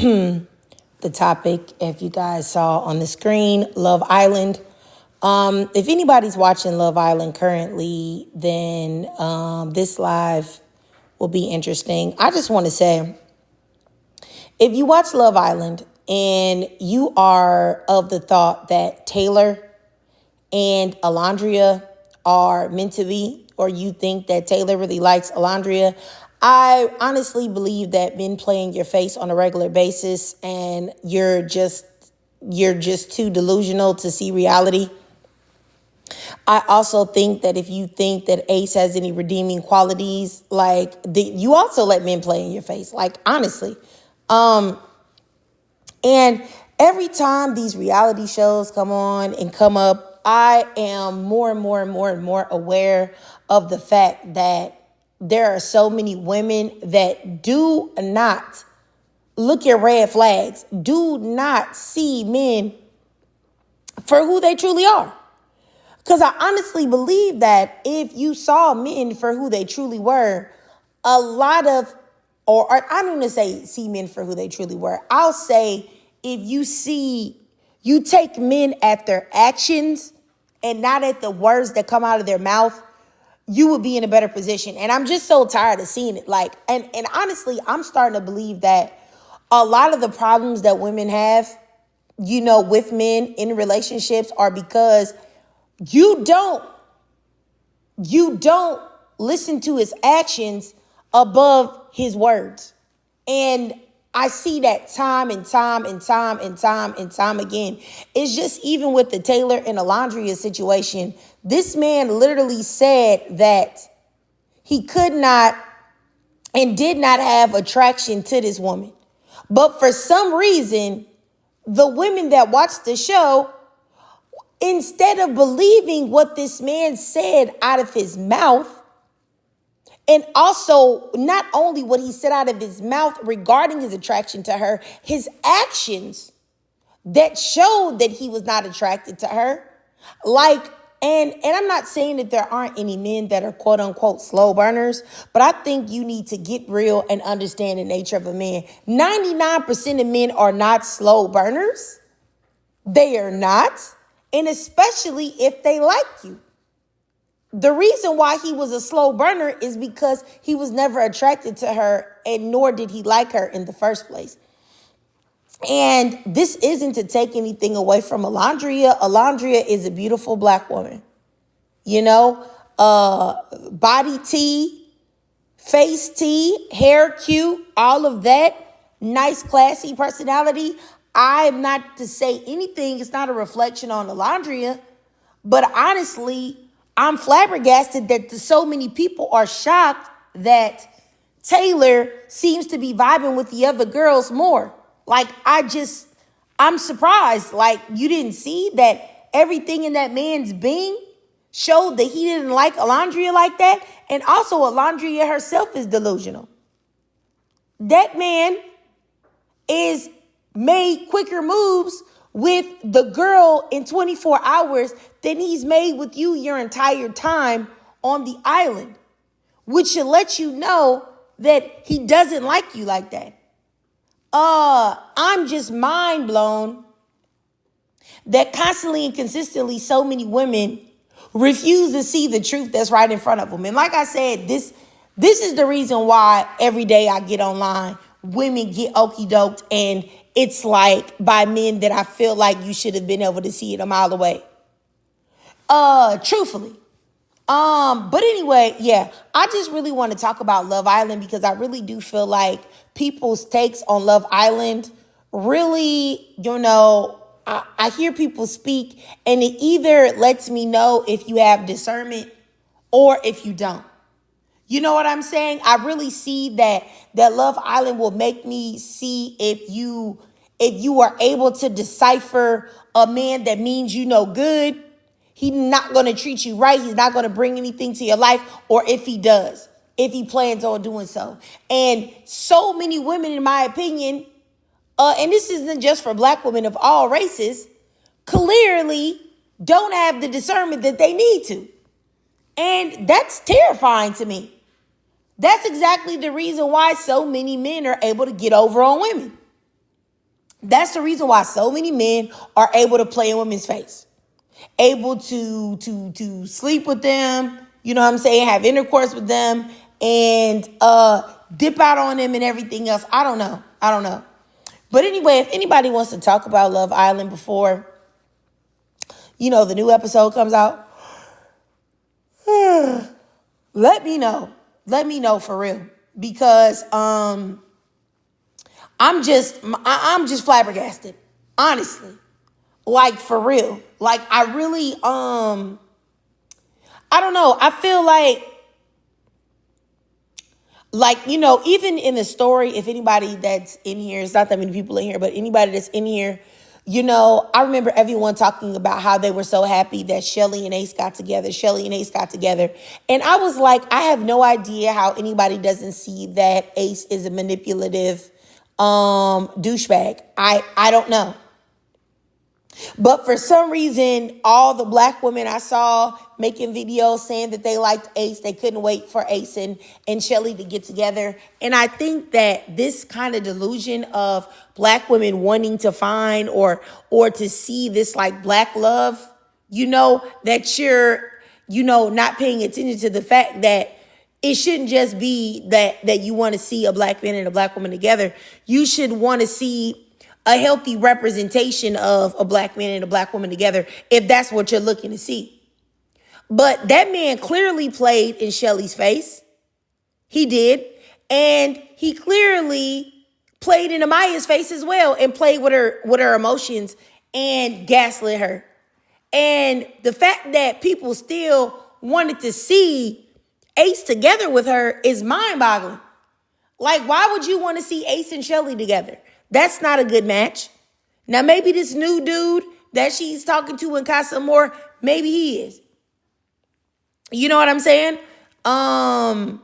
the topic, if you guys saw on the screen, Love Island. If anybody's watching Love Island currently, then this live will be interesting. I just want to say, if you watch Love Island and you are of the thought that Taylor and Alandrea are meant to be, or you think that Taylor really likes Alandrea, I honestly believe that men play in your face on a regular basis and you're just too delusional to see reality. I also think that if you think that Ace has any redeeming qualities, you also let men play in your face, like, honestly. And every time these reality shows come on and come up, I am more and more and more and more aware of the fact that there are so many women that do not look at red flags, do not see men for who they truly are. Because I honestly believe that if you saw men for who they truly were, a lot of, or I don't want to say see men for who they truly were. I'll say if you take men at their actions and not at the words that come out of their mouth, you would be in a better position. And I'm just so tired of seeing it. And honestly, I'm starting to believe that a lot of the problems that women have, with men in relationships are because you don't listen to his actions above his words. And I see that time and time and time and time and time again. It's just even with the Taylor and Alandrea situation, this man literally said that he could not and did not have attraction to this woman. But for some reason, the women that watched the show, instead of believing what this man said out of his mouth, and also not only what he said out of his mouth regarding his attraction to her, his actions that showed that he was not attracted to her. And I'm not saying that there aren't any men that are quote unquote slow burners, but I think you need to get real and understand the nature of a man. 99% of men are not slow burners. They are not. And especially if they like you. The reason why he was a slow burner is because he was never attracted to her, and nor did he like her in the first place. And this isn't to take anything away from Alandrea. Alandrea is a beautiful black woman. Body T, face T, hair cute, all of that. Nice, classy personality. I'm not to say anything. It's not a reflection on Alandrea. But honestly, I'm flabbergasted that so many people are shocked that Taylor seems to be vibing with the other girls more. I'm surprised. You didn't see that everything in that man's being showed that he didn't like Alandrea like that. And also Alandrea herself is delusional. That man is made quicker moves with the girl in 24 hours than he's made with you your entire time on the island, which should let you know that he doesn't like you like that. I'm just mind blown that constantly and consistently so many women refuse to see the truth that's right in front of them. And like I said, this is the reason why every day I get online, women get okey doked, and it's like by men that I feel like you should have been able to see it a mile away. Truthfully. But anyway, yeah, I just really want to talk about Love Island because I really do feel like people's takes on Love Island really, I hear people speak and it either lets me know if you have discernment or if you don't. You know what I'm saying? I really see that Love Island will make me see if you are able to decipher a man that means you no good. He's not going to treat you right. He's not going to bring anything to your life. Or if he does, if he plans on doing so. And so many women, in my opinion, and this isn't just for black women of all races, clearly don't have the discernment that they need to. And that's terrifying to me. That's exactly the reason why so many men are able to get over on women. That's the reason why so many men are able to play in women's face, able to sleep with them, you know what I'm saying, have intercourse with them, and dip out on them and everything else. I don't know. But anyway, if anybody wants to talk about Love Island before, the new episode comes out, let me know. Let me know for real. Because I'm just flabbergasted. Honestly. Like, for real. Like, I really, I don't know. I feel like, even in the story, if anybody that's in here, it's not that many people in here, but anybody that's in here, I remember everyone talking about how they were so happy that Shelly and Ace got together. And I was like, I have no idea how anybody doesn't see that Ace is a manipulative douchebag. I don't know. But for some reason, all the black women I saw making videos saying that they liked Ace, they couldn't wait for Ace and Shelly to get together. And I think that this kind of delusion of black women wanting to find or to see this like black love, that you're, not paying attention to the fact that it shouldn't just be that you want to see a black man and a black woman together. You should want to see a healthy representation of a black man and a black woman together, if that's what you're looking to see. But that man clearly played in Shelly's face. He did. And he clearly played in Amaya's face as well and played with her emotions and gaslit her. And the fact that people still wanted to see Ace together with her is mind-boggling. Like, why would you want to see Ace and Shelly together? That's not a good match. Now, maybe this new dude that she's talking to in Casa Amor, maybe he is. You know what I'm saying? And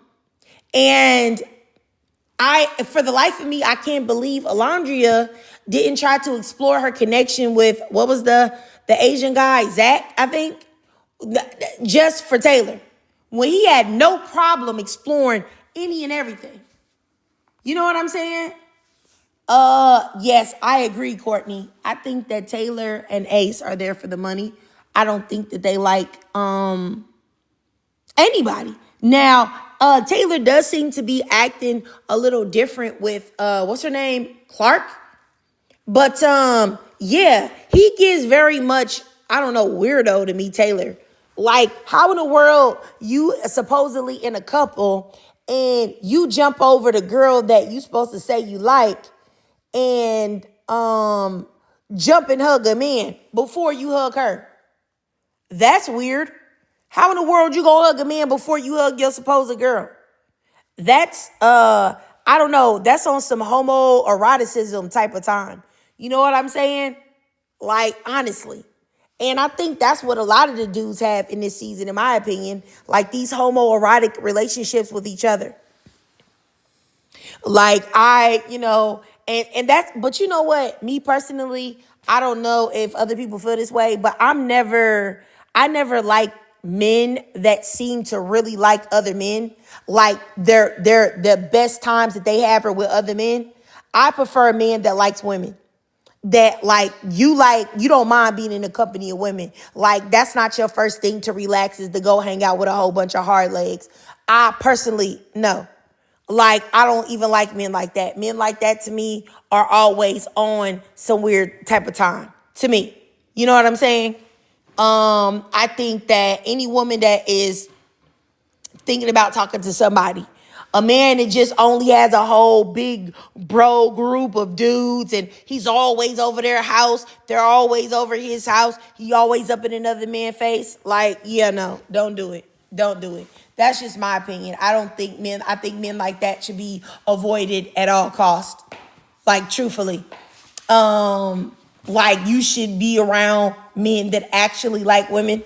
for the life of me, I can't believe Alandrea didn't try to explore her connection with, what was the Asian guy, Zach, I think, just for Taylor, when he had no problem exploring any and everything. You know what I'm saying? Yes, I agree, Courtney. I think that Taylor and Ace are there for the money. I don't think that they like anybody. Now, Taylor does seem to be acting a little different with what's her name? Clark. But yeah, he gives very much, I don't know, weirdo to me, Taylor. Like, how in the world you supposedly in a couple and you jump over the girl that you supposed to say you like and jump and hug a man before you hug her? That's weird. How in the world you gonna hug a man before you hug your supposed girl? That's I don't know. That's on some homoeroticism type of time. You know what I'm saying? Like, honestly. And I think that's what a lot of the dudes have in this season, in my opinion. Like, these homoerotic relationships with each other. Like, and that's, but you know what? Me personally, I don't know if other people feel this way, but I never like men that seem to really like other men. Like, the best times that they have are with other men. I prefer a man that likes women. That you don't mind being in the company of women. Like, that's not your first thing to relax, is to go hang out with a whole bunch of hard legs. I personally, no. Like, I don't even like men like that. Men like that, to me, are always on some weird type of time, to me. You know what I'm saying? I think that any woman that is thinking about talking to somebody, a man that just only has a whole big bro group of dudes and he's always over their house, they're always over his house, he always up in another man's face. Like, yeah, no, don't do it. Don't do it. That's just my opinion. I think men like that should be avoided at all costs. Like, truthfully. Like, you should be around men that actually like women,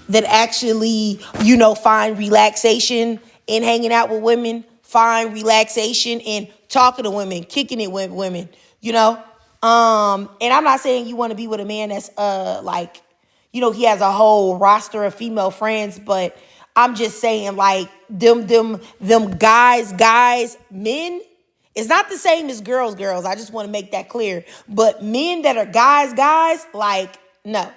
that actually, find relaxation in hanging out with women, find relaxation in talking to women, kicking it with women, And I'm not saying you want to be with a man that's he has a whole roster of female friends, but I'm just saying, like, them guys, men, It's not the same as girls, girls. I just want to make that clear. But men that are guys, like, no.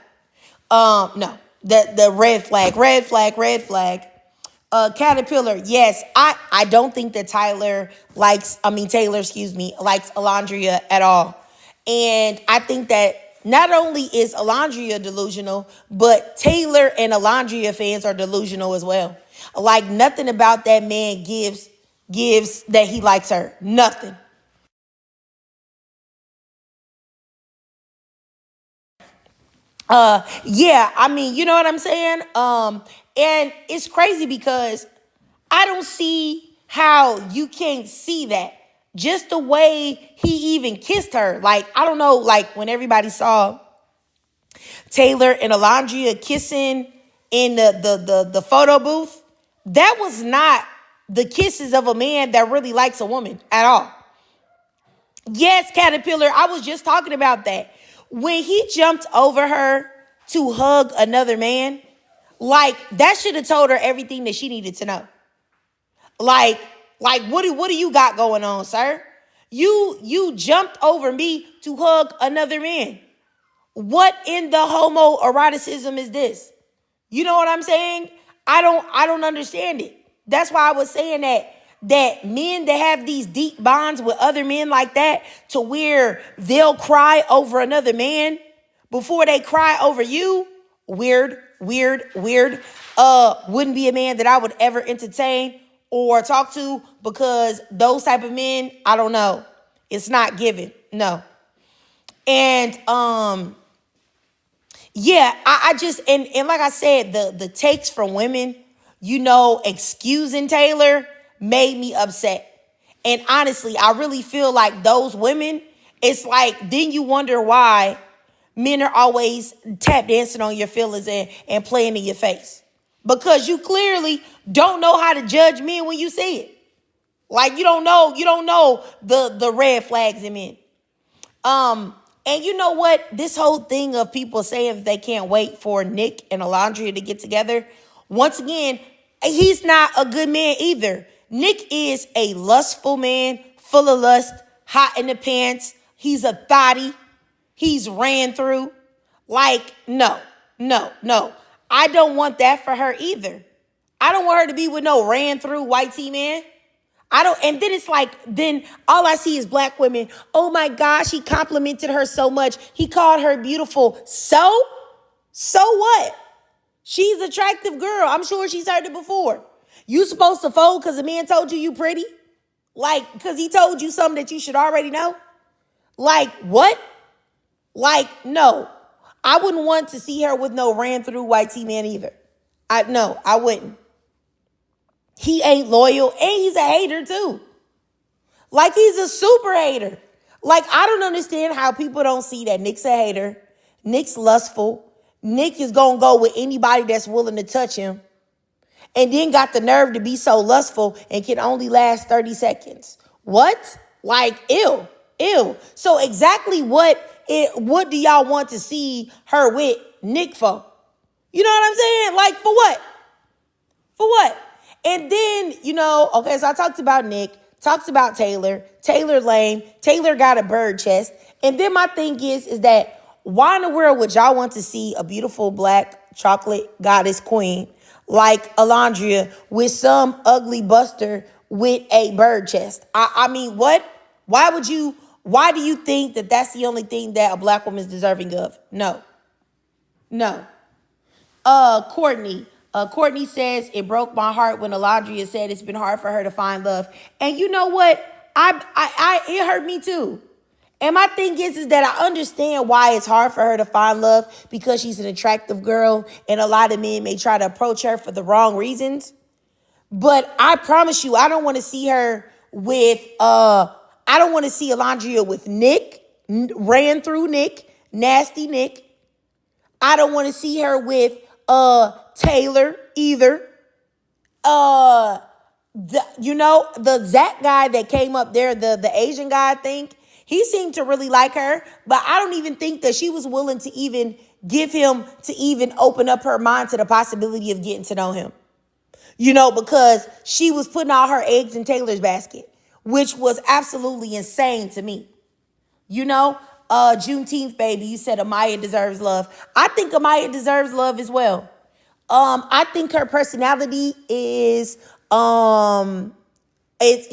No. The red flag, red flag, red flag. Caterpillar, yes. I don't think that Taylor, likes Alandrea at all. And I think that not only is Alandrea delusional, but Taylor and Alandrea fans are delusional as well. Like, nothing about that man gives that he likes her. Nothing. Yeah, I mean, you know what I'm saying? And it's crazy because I don't see how you can't see that. Just the way he even kissed her. Like, I don't know, like when everybody saw Taylor and Alandrea kissing in the photo booth, that was not the kisses of a man that really likes a woman at all. Yes, Caterpillar, I was just talking about that. When he jumped over her to hug another man, like, that should have told her everything that she needed to know. Like, what do you got going on, sir? You jumped over me to hug another man. What in the homoeroticism is this? You know what I'm saying? I don't understand it. That's why I was saying that men that have these deep bonds with other men like that, to where they'll cry over another man before they cry over you, weird. Wouldn't be a man that I would ever entertain or talk to, because those type of men, I don't know. It's not given. No. And yeah, I just, and like I said, the takes from women, excusing Taylor made me upset. And honestly, I really feel like those women, it's like, then you wonder why men are always tap dancing on your feelings and playing in your face. Because you clearly don't know how to judge men when you see it. Like, you don't know the red flags in men. And you know what? This whole thing of people saying they can't wait for Nick and Alandrea to get together. Once again, he's not a good man either. Nick is a lustful man, full of lust, hot in the pants. He's a thotty. He's ran through. Like, no. I don't want that for her either. I don't want her to be with no ran through white tee man. I don't, and then it's like, then all I see is black women. Oh my gosh, he complimented her so much. He called her beautiful. So what? She's an attractive girl. I'm sure she's heard it before. You supposed to fold because a man told you pretty? Like, because he told you something that you should already know? Like, what? Like, no. I wouldn't want to see her with no ran through white tee man either. I wouldn't. He ain't loyal, and he's a hater too. Like, he's a super hater. Like, I don't understand how people don't see that Nick's a hater. Nick's lustful. Nick is going to go with anybody that's willing to touch him. And then got the nerve to be so lustful and can only last 30 seconds. What? Like, ew. So exactly what do y'all want to see her with Nick for? You know what I'm saying? Like, for what? For what? And then, okay, so I talked about Nick, talked about Taylor. Taylor lame. Taylor got a bird chest. And then my thing is that why in the world would y'all want to see a beautiful black chocolate goddess queen like Alandrea with some ugly buster with a bird chest? I mean, what? Why do you think that that's the only thing that a black woman is deserving of? No. Courtney. Courtney says, it broke my heart when Alandrea said it's been hard for her to find love. And you know what? It hurt me too. And my thing is that I understand why it's hard for her to find love, because she's an attractive girl and a lot of men may try to approach her for the wrong reasons. But I promise you, I don't want to see her with, I don't want to see Alandrea with Nick, ran through Nick, nasty Nick. I don't want to see her with Taylor either. The Zach guy that came up there, the Asian guy, I think, he seemed to really like her, but I don't even think that she was willing to even give him to even open up her mind to the possibility of getting to know him. Because she was putting all her eggs in Taylor's basket. which was absolutely insane to me. You know, Juneteenth, baby, you said Amaya deserves love. I think Amaya deserves love as well. I think her personality is,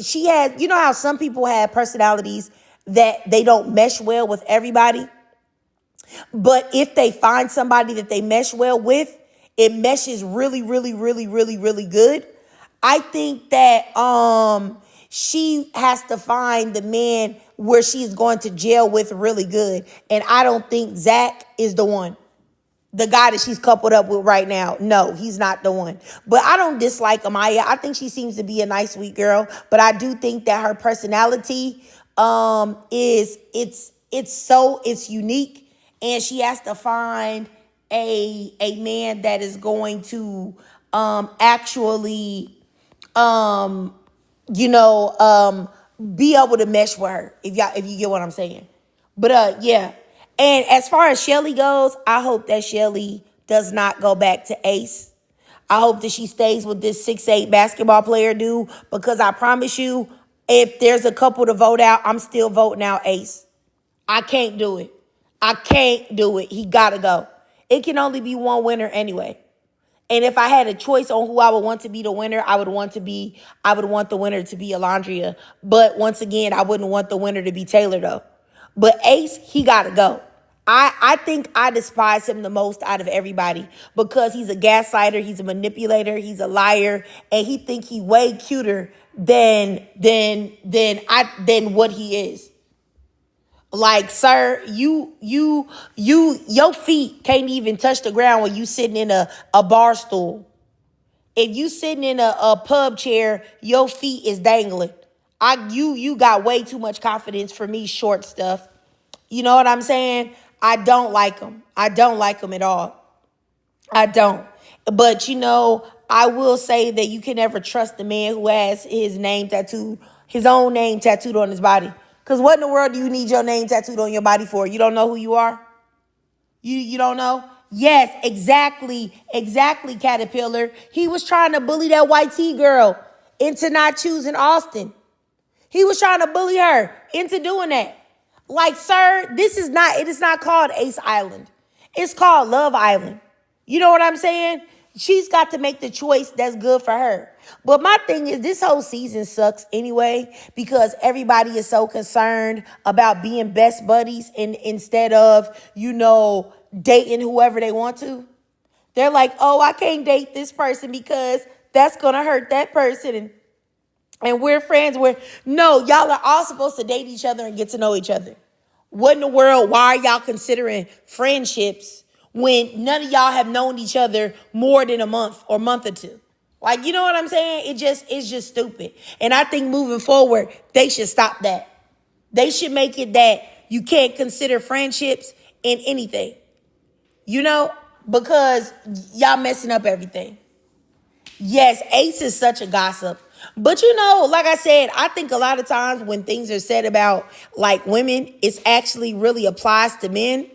she had, you know how some people have personalities that they don't mesh well with everybody? But if they find somebody that they mesh well with, it meshes really, really, really, really, really good. I think that she has to find the man where she's going to jail with really good. And I don't think Zach is the one. The guy that she's coupled up with right now. No, he's not the one. But I don't dislike Amaya. I think she seems to be a nice, sweet girl. But I do think that her personality it's unique. And she has to find a man that is going to actually be able to mesh with her, if you get what I'm saying. But yeah. And as far as Shelly goes, I hope that Shelly does not go back to Ace. I hope that she stays with this 6'8" basketball player dude, because I promise you, if there's a couple to vote out, I'm still voting out Ace. I can't do it. I can't do it. He gotta go. It can only be one winner anyway. And if I had a choice on who I would want to be the winner, I would want the winner to be Alandrea. But once again, I wouldn't want the winner to be Taylor though. But Ace, he gotta go. I think I despise him the most out of everybody, because he's a gaslighter, he's a manipulator, he's a liar, and he think he way cuter than what he is. Like, sir, your feet can't even touch the ground when you sitting in a bar stool. If you sitting in a pub chair, your feet is dangling. You got way too much confidence for me, short stuff. You know what I'm saying? I don't like him. I don't like him at all. I don't. But I will say that you can never trust the man who has his own name tattooed on his body. Because what in the world do you need your name tattooed on your body for? You don't know who you are? You don't know? Yes, exactly, Caterpillar. He was trying to bully that white tea girl into not choosing Austin. He was trying to bully her into doing that. Like, sir, it is not called Ace Island. It's called Love Island. You know what I'm saying? She's got to make the choice that's good for her. But my thing is, this whole season sucks anyway, because everybody is so concerned about being best buddies instead of, dating whoever they want to. They're like, oh, I can't date this person because that's going to hurt that person. And we're friends. No, y'all are all supposed to date each other and get to know each other. What in the world? Why are y'all considering friendships when none of y'all have known each other more than a month or month or two? Like, you know what I'm saying? It's just stupid. And I think moving forward, they should stop that. They should make it that you can't consider friendships in anything, because y'all messing up everything. Yes, Ace is such a gossip. But like I said, I think a lot of times when things are said about like women, it actually really applies to men.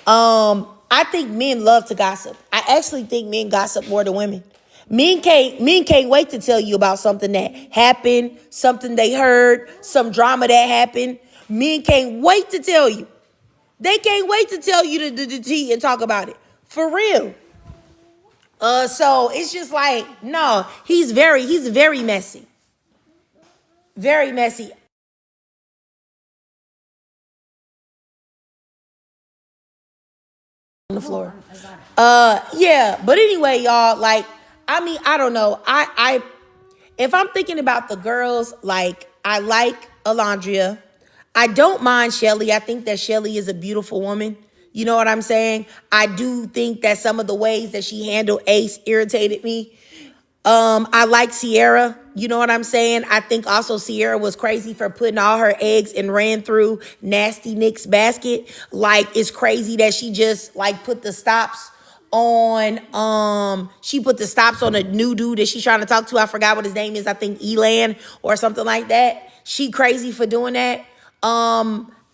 I think men love to gossip. I actually think men gossip more than women. Men can't wait to tell you about something that happened, something they heard, some drama that happened. Men can't wait to tell you. They can't wait to tell you the tea and talk about it. For real. So it's just like, no, he's very messy. Very messy. On the floor. Yeah, but anyway, y'all, I don't know. If I'm thinking about the girls, I like Alandrea. I don't mind Shelly. I think that Shelly is a beautiful woman. You know what I'm saying? I do think that some of the ways that she handled Ace irritated me. I like Sierra. You know what I'm saying? I think also Sierra was crazy for putting all her eggs and ran through Nasty Nick's basket. It's crazy that she just put the stops on a new dude that she's trying to talk to. I forgot what his name is. I think Elan or something like that. She crazy for doing that.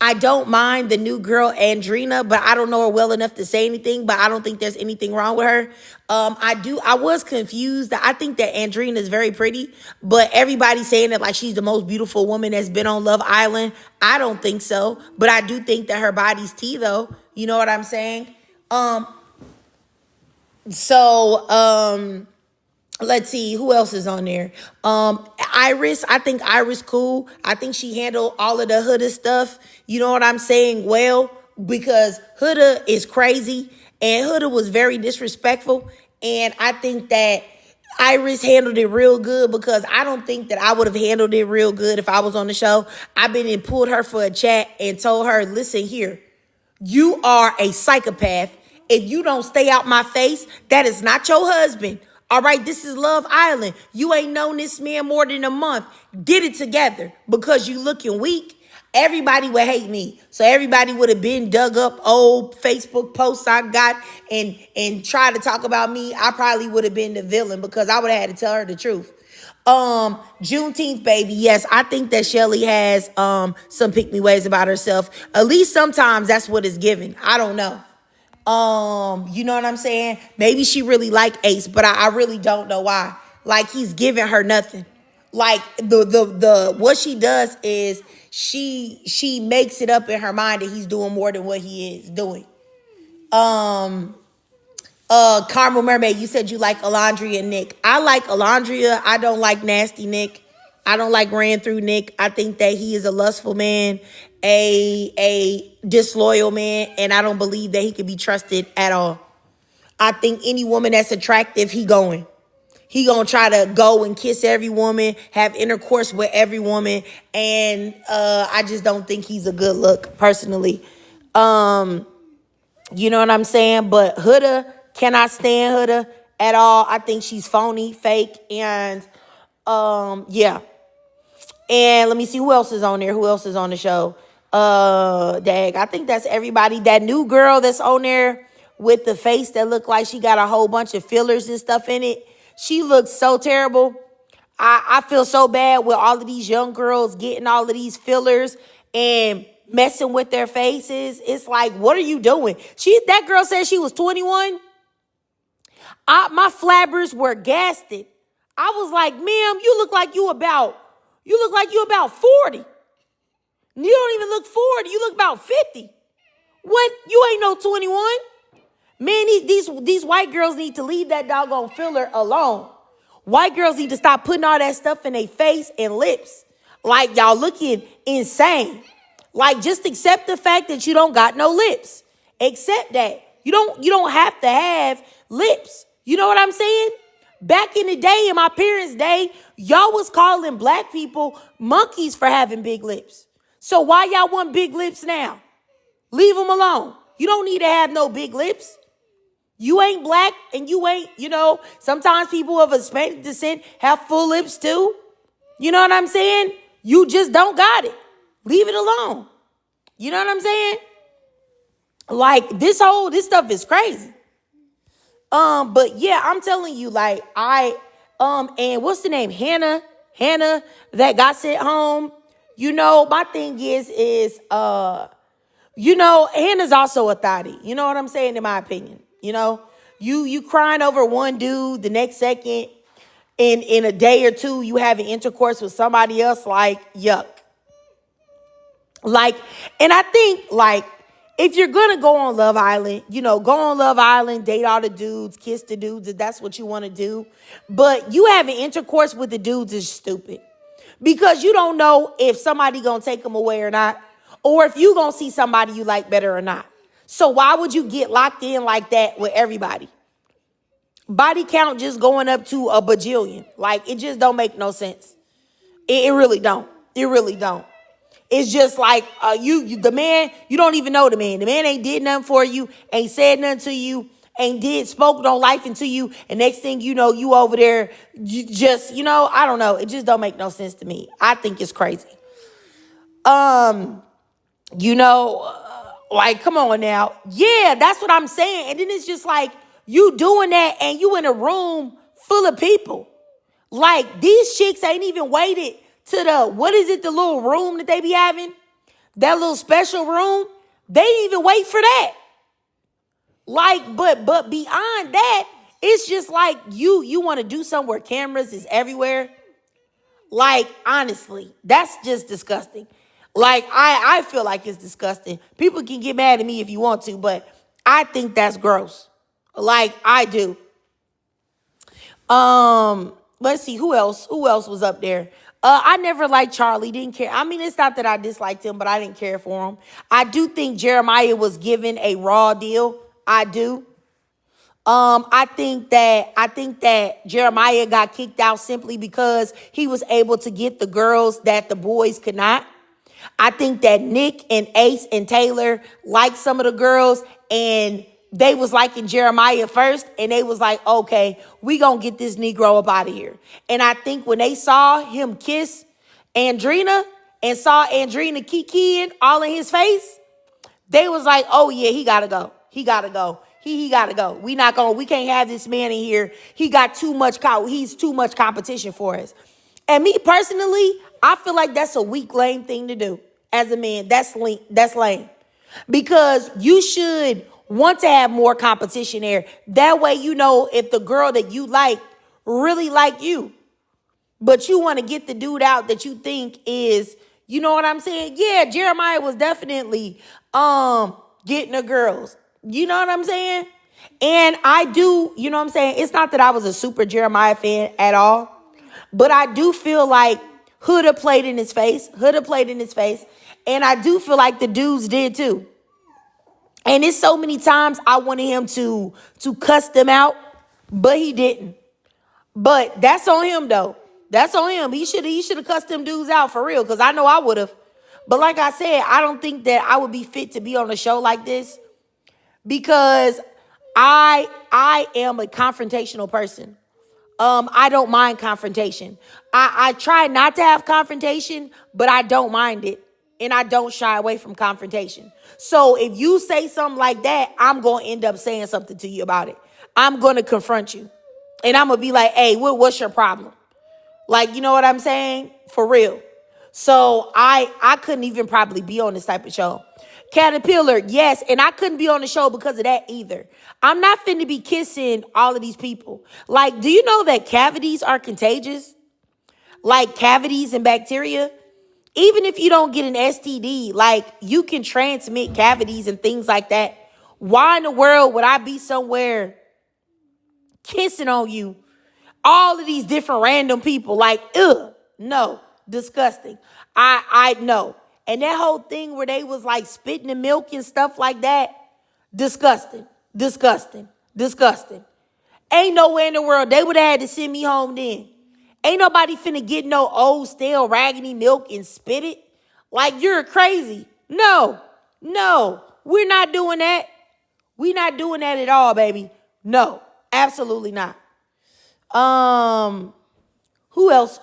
I don't mind the new girl, Andrina, but I don't know her well enough to say anything, but I don't think there's anything wrong with her. I was confused. I think that Andrina is very pretty, but everybody's saying that like she's the most beautiful woman that's been on Love Island. I don't think so, but I do think that her body's tea though. You know what I'm saying? So, let's see who else is on there. Iris, I think Iris cool. I think she handled all of the Huda stuff. You know what I'm saying? Well, because Huda is crazy and Huda was very disrespectful. And I think that Iris handled it real good because I don't think that I would have handled it real good if I was on the show. I've been and pulled her for a chat and told her, listen here, you are a psychopath. If you don't stay out my face, that is not your husband. All right, this is Love Island. You ain't known this man more than a month. Get it together because you looking weak. Everybody would hate me. So everybody would have been dug up old Facebook posts I got and tried to talk about me. I probably would have been the villain because I would have had to tell her the truth. Juneteenth, baby. Yes, I think that Shelly has some pick me ways about herself. At least sometimes that's what it's given. I don't know. You know what I'm saying? Maybe she really like Ace, but I really don't know why. Like he's giving her nothing. Like the what she does is she makes it up in her mind that he's doing more than what he is doing. Carmel Mermaid, you said you like Alandrea and Nick. I like Alandrea. I don't like nasty Nick. I don't like ran through Nick. I think that he is a lustful man, a disloyal man, and I don't believe that he can be trusted at all. I think any woman that's attractive, he going. He gonna try to go and kiss every woman, have intercourse with every woman, and I just don't think he's a good look, personally. You know what I'm saying? But Huda, cannot stand Huda at all. I think she's phony, fake, and yeah. And let me see who else is on there. Who else is on the show? Dag, I think that's everybody. That new girl that's on there with the face that looked like she got a whole bunch of fillers and stuff in it. She looks so terrible. I feel so bad with all of these young girls getting all of these fillers and messing with their faces. It's like, what are you doing? That girl said she was 21. My flabbers were gasted. I was like, ma'am, you look like you about 40. You don't even look 40. You look about 50. What? You ain't no 21. Man, these white girls need to leave that doggone filler alone. White girls need to stop putting all that stuff in their face and lips. Like, y'all looking insane. Like, just accept the fact that you don't got no lips. Accept that. You don't have to have lips. You know what I'm saying? Back in the day, in my parents' day, y'all was calling black people monkeys for having big lips. So why y'all want big lips now? Leave them alone. You don't need to have no big lips. You ain't black and you ain't, sometimes people of Hispanic descent have full lips too. You know what I'm saying? You just don't got it. Leave it alone. You know what I'm saying? Like this stuff is crazy. But yeah, I'm telling you, like and what's the name? Hannah that got sent home. My thing is Hannah's also a thotty. You know what I'm saying? In my opinion, you crying over one dude, the next second, in a day or two, you having intercourse with somebody else, like, yuck. Like, and I think, like, if you're going to go on Love Island, go on Love Island, date all the dudes, kiss the dudes, if that's what you want to do. But you having intercourse with the dudes is stupid. Because you don't know if somebody going to take them away or not. Or if you going to see somebody you like better or not. So why would you get locked in like that with everybody? Body count just going up to a bajillion. Like, it just don't make no sense. It really don't. It really don't. It's just like the man, you don't even know the man. The man ain't did nothing for you, ain't said nothing to you, ain't spoke no life into you. And next thing you know, you over there, you just, I don't know. It just don't make no sense to me. I think it's crazy. Like, come on now. Yeah, that's what I'm saying. And then it's just like, you doing that and you in a room full of people. Like, these chicks ain't even waited to the little room that they be having? That little special room, they didn't even wait for that. Like, but beyond that, it's just like you want to do something where cameras is everywhere. Like, honestly, that's just disgusting. Like, I feel like it's disgusting. People can get mad at me if you want to, but I think that's gross. Like, I do. Let's see who else. Who else was up there? I never liked Charlie. Didn't care. I mean, it's not that I disliked him, but I didn't care for him. I do think Jeremiah was given a raw deal. I do. I think that Jeremiah got kicked out simply because he was able to get the girls that the boys could not. I think that Nick and Ace and Taylor liked some of the girls, and they was liking Jeremiah first, and they was like, okay, we gonna get this Negro up out of here. And I think when they saw him kiss Andrina and saw Andrina kikiing all in his face, they was like, oh yeah, he gotta go. He gotta go. He gotta go. We can't have this man in here. He's too much competition for us. And me personally, I feel like that's a weak, lame thing to do as a man. That's lame. Because you should want to have more competition there. That way, you know, if the girl that you like really like you, but you want to get the dude out that you think is, you know what I'm saying? Yeah, Jeremiah was definitely getting the girls. You know what I'm saying? And I do, you know what I'm saying? It's not that I was a super Jeremiah fan at all, but I do feel like Hood've played in his face. And I do feel like the dudes did too. And it's so many times I wanted him to cuss them out, but he didn't. But that's on him though. That's on him. He should have cussed them dudes out for real, because I know I would have. But like I said, I don't think that I would be fit to be on a show like this, because I am a confrontational person. I don't mind confrontation. I try not to have confrontation, but I don't mind it. And I don't shy away from confrontation. So if you say something like that, I'm going to end up saying something to you about it. I'm going to confront you. And I'm going to be like, hey, what's your problem? Like, you know what I'm saying? For real. So I couldn't even probably be on this type of show. Caterpillar, yes. And I couldn't be on the show because of that either. I'm not finna be kissing all of these people. Like, do you know that cavities are contagious? Like cavities and bacteria? Even if you don't get an STD, like you can transmit cavities and things like that. Why in the world would I be somewhere kissing on you? All of these different random people, like, ugh, no, disgusting. I know. And that whole thing where they was like spitting the milk and stuff like that, disgusting. Ain't nowhere in the world they would have had to send me home then. Ain't nobody finna get no old, stale, raggedy milk and spit it. Like, you're crazy. No, we're not doing that. We're not doing that at all, baby. No, absolutely not. Who else?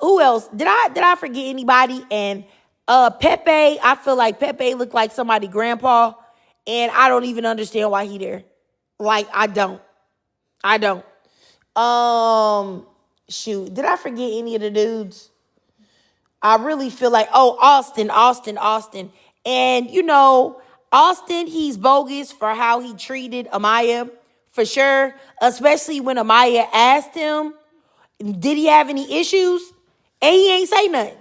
Did I forget anybody? And Pepe, I feel like Pepe looked like somebody's grandpa, and I don't even understand why he there. Like, I don't. Shoot, did I forget any of the dudes? I really feel like, Austin. And, you know, Austin, he's bogus for how he treated Amaya, for sure. Especially when Amaya asked him, did he have any issues? And he ain't say nothing.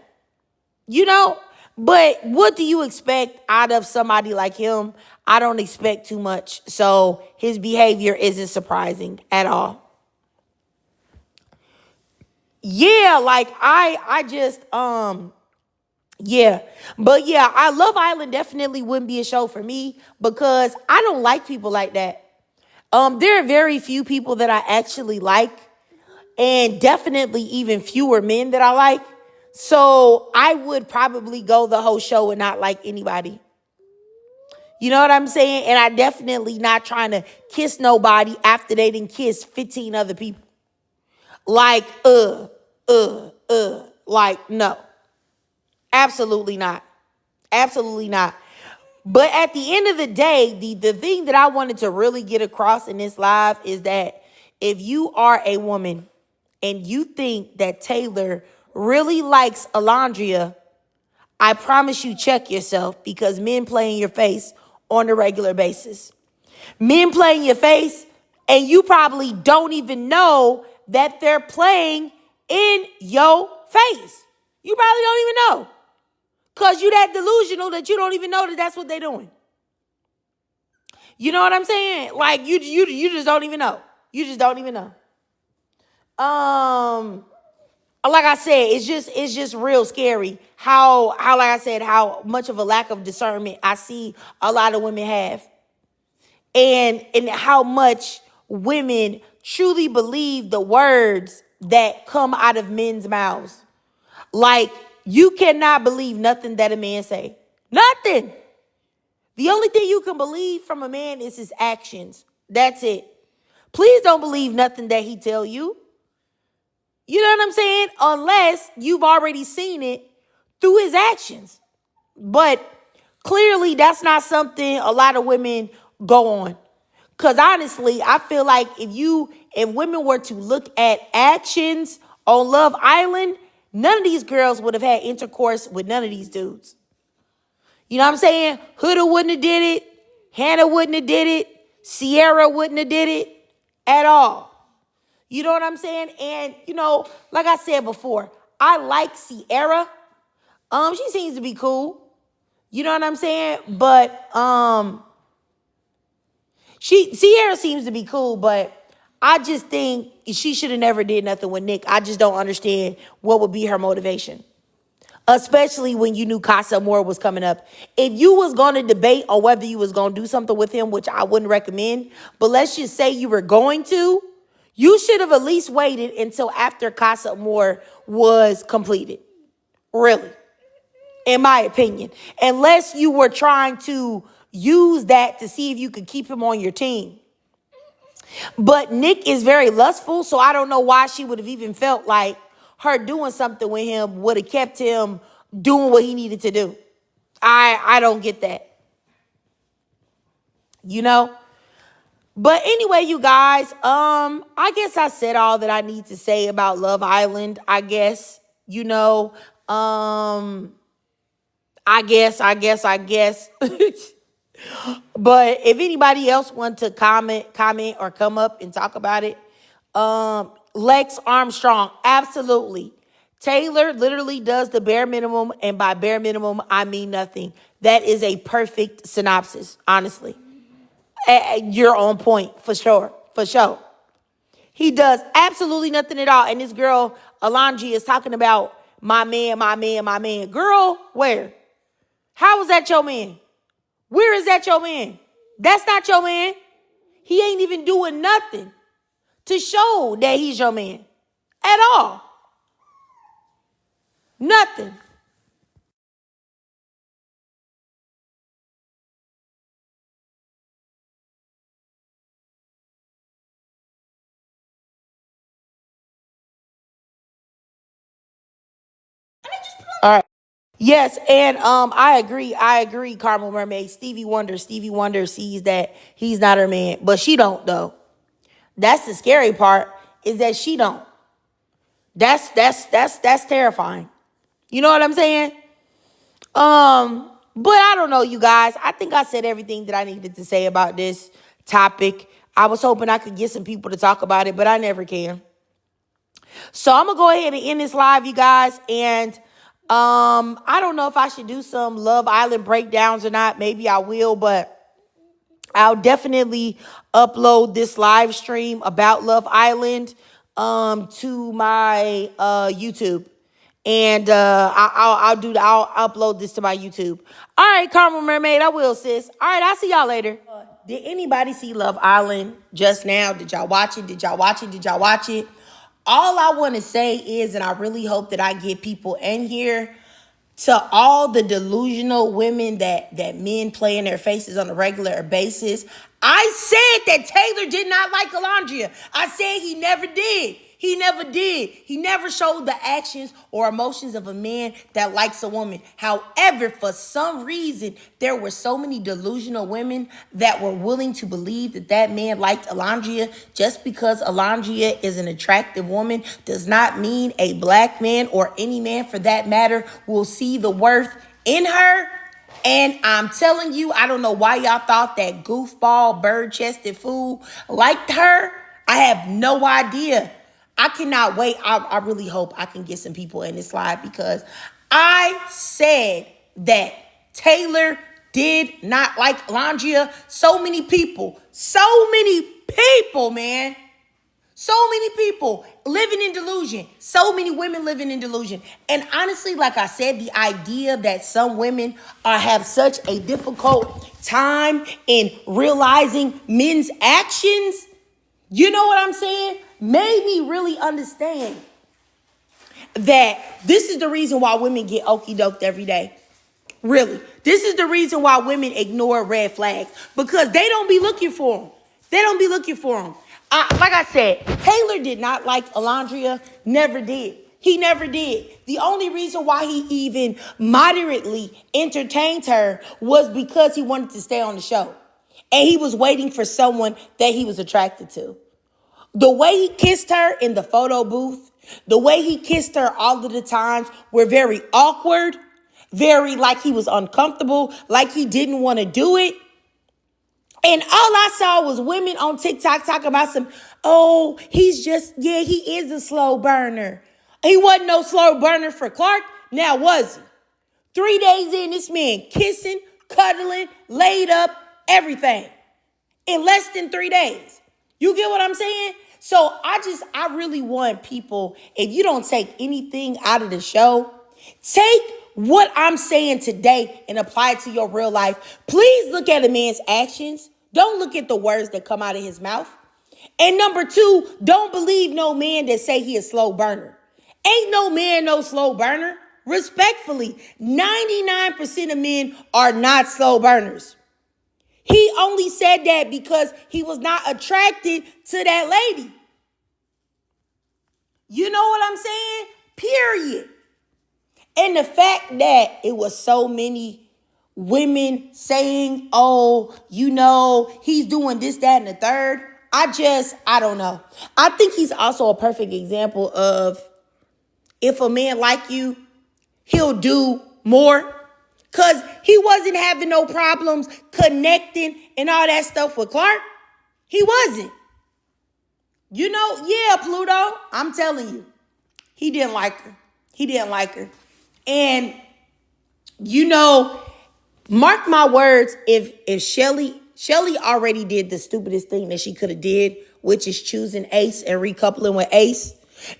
You know? But what do you expect out of somebody like him? I don't expect too much. So his behavior isn't surprising at all. Yeah, like I just yeah. But yeah, Love Island definitely wouldn't be a show for me because I don't like people like that. There are very few people that I actually like, and definitely even fewer men that I like. So I would probably go the whole show and not like anybody. You know what I'm saying? And I definitely not trying to kiss nobody after they didn't kiss 15 other people. Like, like, no. Absolutely not. But at the end of the day, the thing that I wanted to really get across in this live is that if you are a woman and you think that Taylor really likes Alandrea, I promise you, check yourself, because men play in your face on a regular basis. Men play in your face, and you probably don't even know that they're playing in your face. You probably don't even know, because you that delusional that you don't even know that that's what they're doing. You know what I'm saying? Like, you just don't even know. You just don't even know. Like I said, it's just real scary how like I said, how much of a lack of discernment I see a lot of women have. And how much women truly believe the words that come out of men's mouths. Like, you cannot believe nothing that a man say. Nothing. The only thing you can believe from a man is his actions. That's it. Please don't believe nothing that he tell you. You know what I'm saying? Unless you've already seen it through his actions. But clearly that's not something a lot of women go on. Because honestly, I feel like if women were to look at actions on Love Island, none of these girls would have had intercourse with none of these dudes. You know what I'm saying? Huda wouldn't have did it. Hannah wouldn't have did it. Sierra wouldn't have did it at all. You know what I'm saying? And, like I said before, I like Sierra. She seems to be cool. You know what I'm saying? But Sierra seems to be cool, but I just think she should have never did nothing with Nick. I just don't understand what would be her motivation. Especially when you knew Casa Amor was coming up. If you was going to debate on whether you was going to do something with him, which I wouldn't recommend, but let's just say you were going to, you should have at least waited until after Casa Amor was completed. Really. In my opinion. Unless you were trying to use that to see if you could keep him on your team. But Nick is very lustful, so I don't know why she would have even felt like her doing something with him would have kept him doing what he needed to do. I don't get that. But anyway, you guys, I guess I said all that I need to say about Love Island. I guess, I guess. But if anybody else wants to comment or come up and talk about it, Lex Armstrong, absolutely. Taylor literally does the bare minimum, and by bare minimum, I mean nothing. That is a perfect synopsis, honestly. You're on point, for sure, for sure. He does absolutely nothing at all, and this girl, Alandrea, is talking about my man. Girl, where? How is that your man? Where is that your man? That's not your man. He ain't even doing nothing to show that he's your man at all. Nothing. All right. Yes, and I agree, Carmel Mermaid. Stevie Wonder sees that he's not her man, but she don't though. That's the scary part, is that she don't. That's terrifying. You know what I'm saying? But I don't know, you guys. I think I said everything that I needed to say about this topic. I was hoping I could get some people to talk about it, but I never can. So I'm gonna go ahead and end this live, you guys. And I don't know if I should do some Love Island breakdowns or not. Maybe I will, but I'll definitely upload this live stream about Love Island to my YouTube. And I'll upload this to my YouTube. All right, Carmel Mermaid, I will, sis. All right, I'll see y'all later. Did anybody see Love Island just now? Did y'all watch it? All I want to say is, and I really hope that I get people in here, to all the delusional women that men play in their faces on a regular basis. I said that Taylor did not like Alandrea. I said he never did. He never did. He never showed the actions or emotions of a man that likes a woman. However, for some reason, there were so many delusional women that were willing to believe that man liked Alandrea. Just because Alandrea is an attractive woman does not mean a black man, or any man for that matter, will see the worth in her. And I'm telling you, I don't know why y'all thought that goofball, bird-chested fool liked her. I have no idea. I cannot wait. I really hope I can get some people in this live, because I said that Taylor did not like Alandrea. So many people, man. So many people living in delusion. So many women living in delusion. And honestly, like I said, the idea that some women have such a difficult time in realizing men's actions, you know what I'm saying, made me really understand that this is the reason why women get okey-doked every day. Really. This is the reason why women ignore red flags, because they don't be looking for them. They don't be looking for them. Like I said, Taylor did not like Alandrea. Never did. He never did. The only reason why he even moderately entertained her was because he wanted to stay on the show. And he was waiting for someone that he was attracted to. The way he kissed her in the photo booth, the way he kissed her all of the times were very awkward, very like he was uncomfortable, like he didn't want to do it. And all I saw was women on TikTok talking about he is a slow burner. He wasn't no slow burner for Clark. Now was he? 3 days in, this man kissing, cuddling, laid up, everything. In less than 3 days. You get what I'm saying? So I really want people, if you don't take anything out of the show, take what I'm saying today and apply it to your real life. Please look at a man's actions. Don't look at the words that come out of his mouth. And number two, don't believe no man that say he a slow burner. Ain't no man no slow burner. Respectfully, 99% of men are not slow burners. He only said that because he was not attracted to that lady. You know what I'm saying? Period. And the fact that it was so many women saying, he's doing this, that, and the third. I don't know. I think he's also a perfect example of, if a man like you, he'll do more. Because he wasn't having no problems connecting and all that stuff with Clark. He wasn't. Pluto, I'm telling you, he didn't like her. He didn't like her. And, mark my words, if Shelly already did the stupidest thing that she could have did, which is choosing Ace and recoupling with Ace,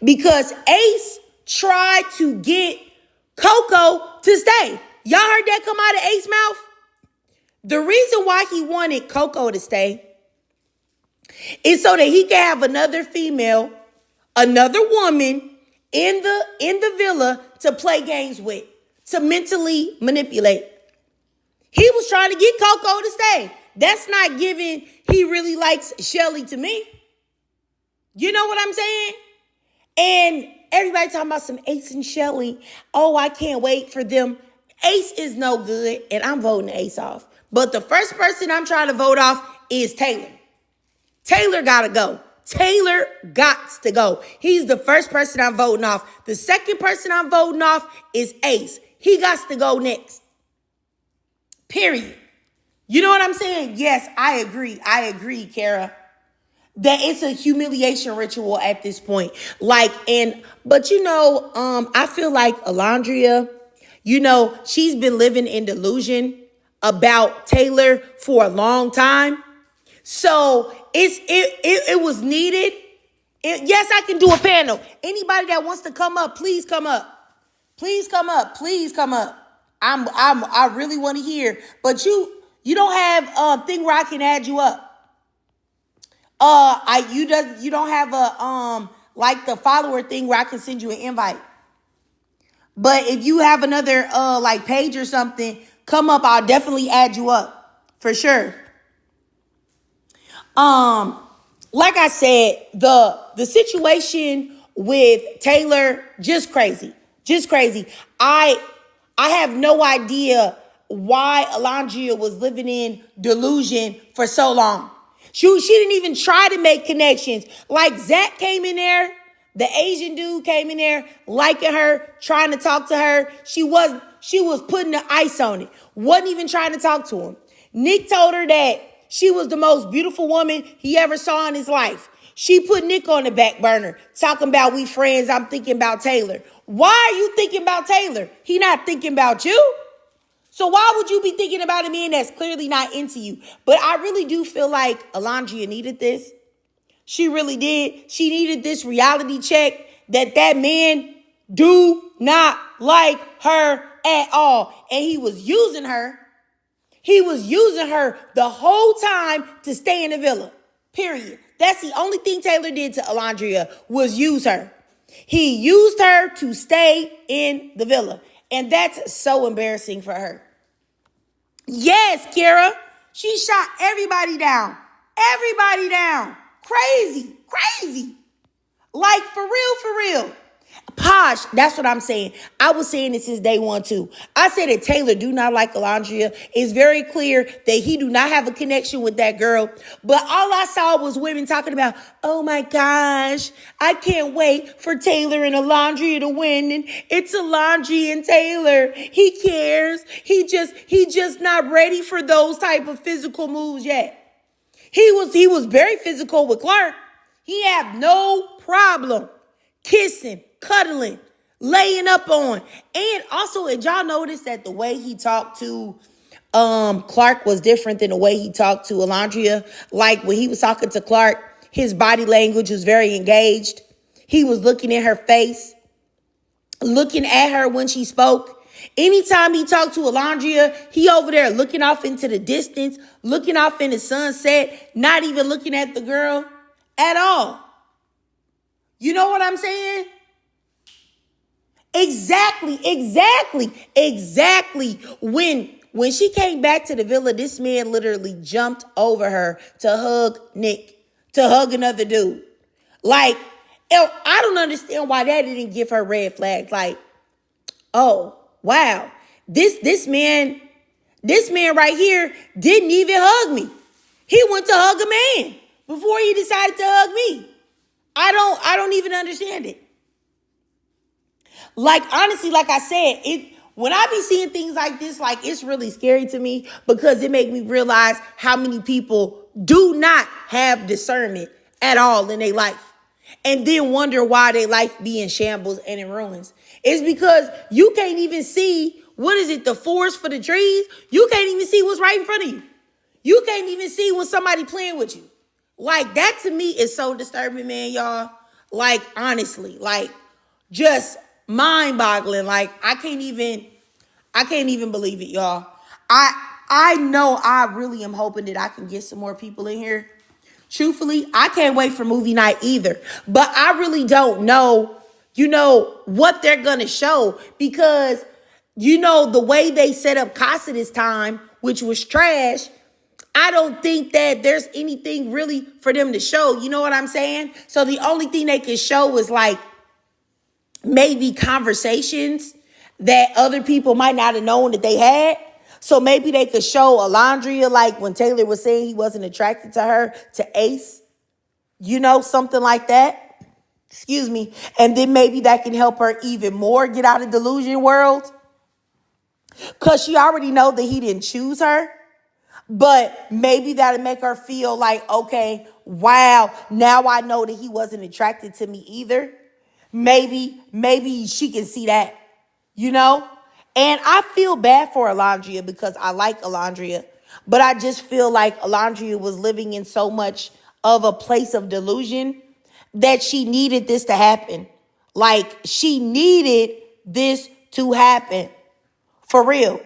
because Ace tried to get Coco to stay. Y'all heard that come out of Ace's mouth? The reason why he wanted Coco to stay is so that he could have another female, another woman in the villa to play games with, to mentally manipulate. He was trying to get Coco to stay. That's not giving he really likes Shelly to me. You know what I'm saying? And everybody talking about some Ace and Shelly. Oh, I can't wait for them. Ace is no good, and I'm voting Ace off. But the first person I'm trying to vote off is Taylor. Taylor gotta go. Taylor gots to go. He's the first person I'm voting off. The second person I'm voting off is Ace. He gots to go next. Period. You know what I'm saying? Yes, I agree, Kara, that it's a humiliation ritual at this point. But I feel like Alandrea, she's been living in delusion about Taylor for a long time. So it was needed. Yes, I can do a panel. Anybody that wants to come up, please come up. Please come up. Please come up. I really want to hear. But you don't have a thing where I can add you up. You don't have a like the follower thing where I can send you an invite. But if you have another like page or something, come up. I'll definitely add you up for sure. Like I said, the situation with Taylor, just crazy. I have no idea why Alandrea was living in delusion for so long. She didn't even try to make connections. Like Zach came in there, the Asian dude came in there, liking her, trying to talk to her. She she was putting the ice on it. Wasn't even trying to talk to him. Nick told her that she was the most beautiful woman he ever saw in his life. She put Nick on the back burner, talking about we friends, I'm thinking about Taylor. Why are you thinking about Taylor? He not thinking about you. So why would you be thinking about a man that's clearly not into you? But I really do feel like Alandrea needed this. She really did. She needed this reality check that man do not like her at all. And he was using her. He was using her the whole time to stay in the villa. Period. That's the only thing Taylor did to Alandrea was use her. He used her to stay in the villa. And that's so embarrassing for her. Yes, Kira. She shot everybody down. Everybody down. Crazy. Crazy. Like, for real, for real. Posh, that's what I'm saying. I was saying it since day one, too. I said that Taylor do not like Alandrea. It's very clear that he do not have a connection with that girl. But all I saw was women talking about, oh my gosh, I can't wait for Taylor and Alandrea to win. And it's Alandrea and Taylor. He cares. He just not ready for those type of physical moves yet. He was very physical with Clark. He had no problem kissing, cuddling, laying up on. And also, did y'all notice that the way he talked to Clark was different than the way he talked to Alandrea? Like when he was talking to Clark, his body language was very engaged. He was looking in her face, looking at her when she spoke. Anytime he talked to Alandrea, he over there looking off into the distance, looking off in the sunset, not even looking at the girl at all. You know what I'm saying? Exactly. When she came back to the villa, this man literally jumped over her to hug Nick, to hug another dude. Like, I don't understand why that didn't give her red flags. Like, oh, wow. This man right here didn't even hug me. He went to hug a man before he decided to hug me. I don't even understand it. Like, honestly, like I said, when I be seeing things like this, like, it's really scary to me because it make me realize how many people do not have discernment at all in their life and then wonder why their life be in shambles and in ruins. It's because you can't even see, the forest for the trees? You can't even see what's right in front of you. You can't even see when somebody playing with you. Like, that to me is so disturbing, man, y'all. Like, honestly, like, just mind-boggling. Like, I can't even believe it, y'all. I know I really am hoping that I can get some more people in here. Truthfully, I can't wait for movie night either. But I really don't know, what they're going to show because, the way they set up Casa this time, which was trash, I don't think that there's anything really for them to show. You know what I'm saying? So the only thing they can show is like maybe conversations that other people might not have known that they had. So maybe they could show Alandrea, like when Taylor was saying he wasn't attracted to her, to Ace, something like that. Excuse me. And then maybe that can help her even more get out of delusion world. Because she already know that he didn't choose her. But maybe that'll make her feel like, okay, wow, now I know that he wasn't attracted to me either. Maybe she can see that, And I feel bad for Alandrea because I like Alandrea. But I just feel like Alandrea was living in so much of a place of delusion that she needed this to happen. Like, she needed this to happen. For real.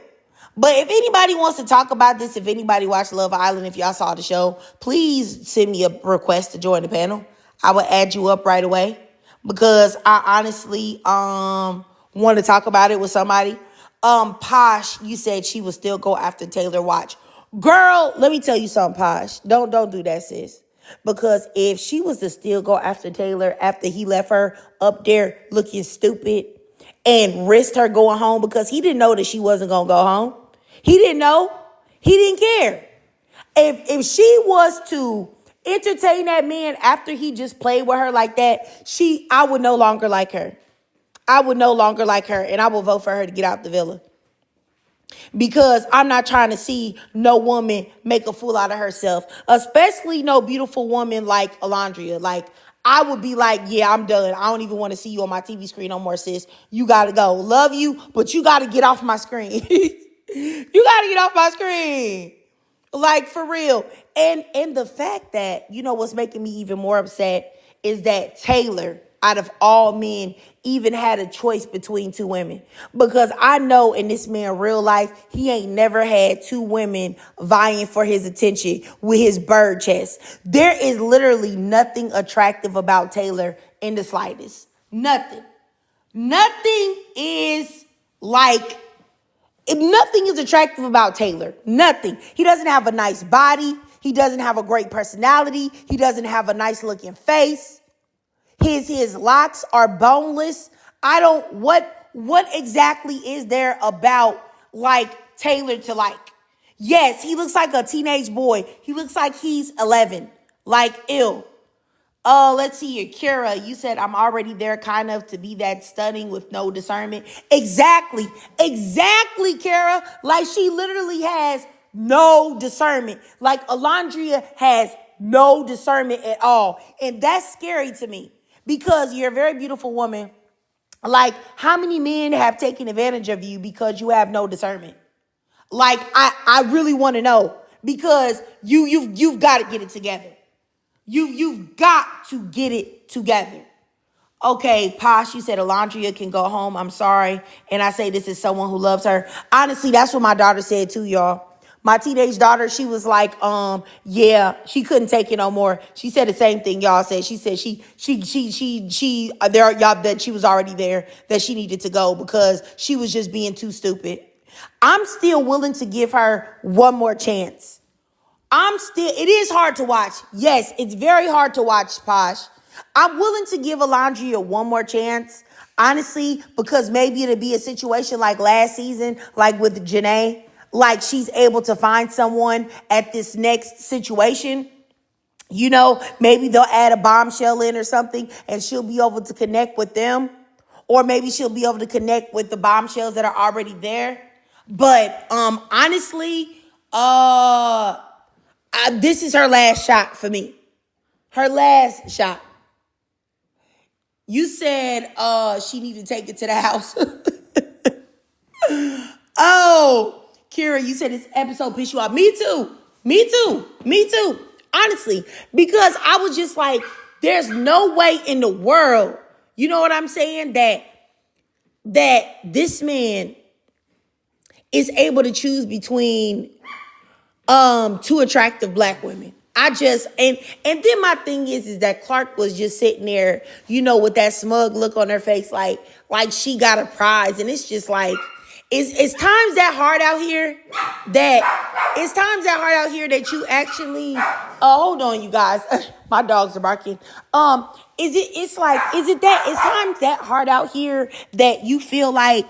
But if anybody wants to talk about this, if anybody watched Love Island, if y'all saw the show, please send me a request to join the panel. I will add you up right away because I honestly want to talk about it with somebody. Posh, you said she would still go after Taylor Watch. Girl, let me tell you something, Posh. Don't do that, sis. Because if she was to still go after Taylor after he left her up there looking stupid and risked her going home because he didn't know that she wasn't going to go home. He didn't know. He didn't care. If she was to entertain that man after he just played with her like that, I would no longer like her. I would no longer like her, and I will vote for her to get out the villa. because I'm not trying to see no woman make a fool out of herself, especially no beautiful woman like Alandrea. Like, I would be like, yeah, I'm done. I don't even want to see you on my TV screen no more, sis. You got to go. Love you, but you got to get off my screen. You got to get off my screen. Like, for real. And the fact that, what's making me even more upset is that Taylor, out of all men, even had a choice between two women. Because I know in this man real life, he ain't never had two women vying for his attention with his bird chest. There is literally nothing attractive about Taylor in the slightest. Nothing. Nothing is like Nothing is attractive about Taylor. Nothing. He doesn't have a nice body. He doesn't have a great personality. He doesn't have a nice looking face. His locks are boneless. What exactly is there about like Taylor to like? Yes, he looks like a teenage boy. He looks like he's 11. Like, ew. Let's see here. Kira, you said I'm already there kind of to be that stunning with no discernment. Exactly. Exactly, Kara. Like, she literally has no discernment. Like, Alandrea has no discernment at all. And that's scary to me because you're a very beautiful woman. Like, how many men have taken advantage of you because you have no discernment? Like, I really want to know because you've got to get it together. You've got to get it together. Okay, Posh, you said Alandrea can go home. I'm sorry. And I say this as someone who loves her. Honestly, that's what my daughter said too, y'all. My teenage daughter, she was like, yeah, she couldn't take it no more. She said the same thing y'all said. She said there y'all that she was already there, that she needed to go because she was just being too stupid. I'm still willing to give her one more chance. It is hard to watch. Yes, it's very hard to watch, Posh. I'm willing to give Alandrea one more chance, honestly, because maybe it'll be a situation like last season, like with Janae, like she's able to find someone at this next situation. Maybe they'll add a bombshell in or something and she'll be able to connect with them. Or maybe she'll be able to connect with the bombshells that are already there. But honestly, this is her last shot for me. Her last shot. You said she needed to take it to the house. Oh, Kira, you said this episode pissed you off. Me too. Me too. Me too. Honestly, because I was just like, there's no way in the world, you know what I'm saying, that this man is able to choose between two attractive black women. And then my thing is that Clark was just sitting there, with that smug look on her face, like she got a prize. And it's just like, it's times that hard out here that you actually, hold on, you guys, my dogs are barking. It's times that hard out here that you feel like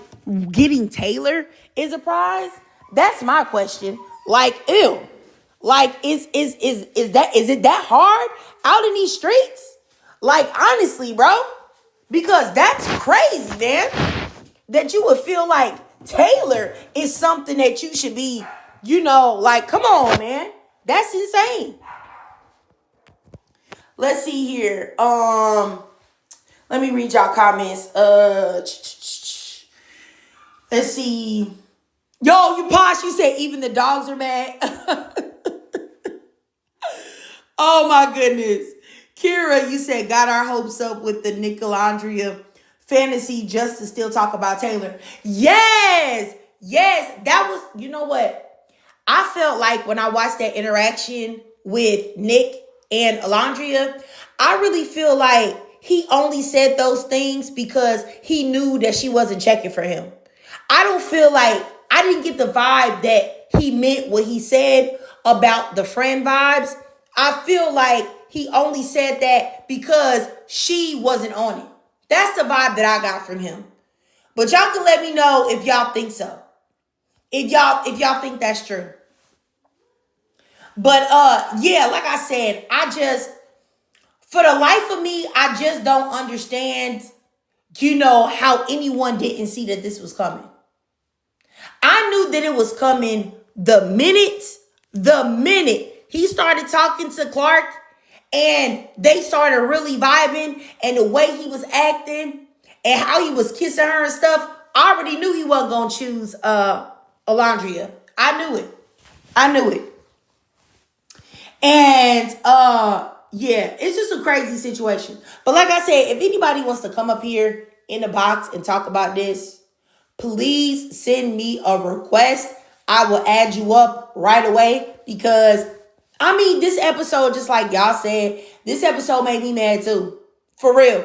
getting Taylor is a prize? That's my question. Like, ew. Like, is it that hard out in these streets? Like, honestly, bro, because that's crazy, man. That you would feel like Taylor is something that you should be, like, come on, man. That's insane. Let's see here. Let me read y'all comments. Let's see. Yo, you Posh, you said even the dogs are mad. Oh my goodness. Kira, you said got our hopes up with the Nick Alandrea fantasy just to still talk about Taylor. Yes. That was, you know what? I felt like when I watched that interaction with Nick and Alandrea, I really feel like he only said those things because he knew that she wasn't checking for him. I didn't get the vibe that he meant what he said about the friend vibes. I feel like he only said that because she wasn't on it. That's the vibe that I got from him. But y'all can let me know if y'all think so. If y'all think that's true. But yeah, like I said, for the life of me, I just don't understand, how anyone didn't see that this was coming. I knew that it was coming the minute he started talking to Clark and they started really vibing, and the way he was acting and how he was kissing her and stuff. I already knew he wasn't gonna choose Alandrea. I knew it. I knew it. And yeah, it's just a crazy situation. But like I said, if anybody wants to come up here in the box and talk about this, please send me a request. I will add you up right away, because I mean, this episode, just like y'all said, this episode made me mad too. For real.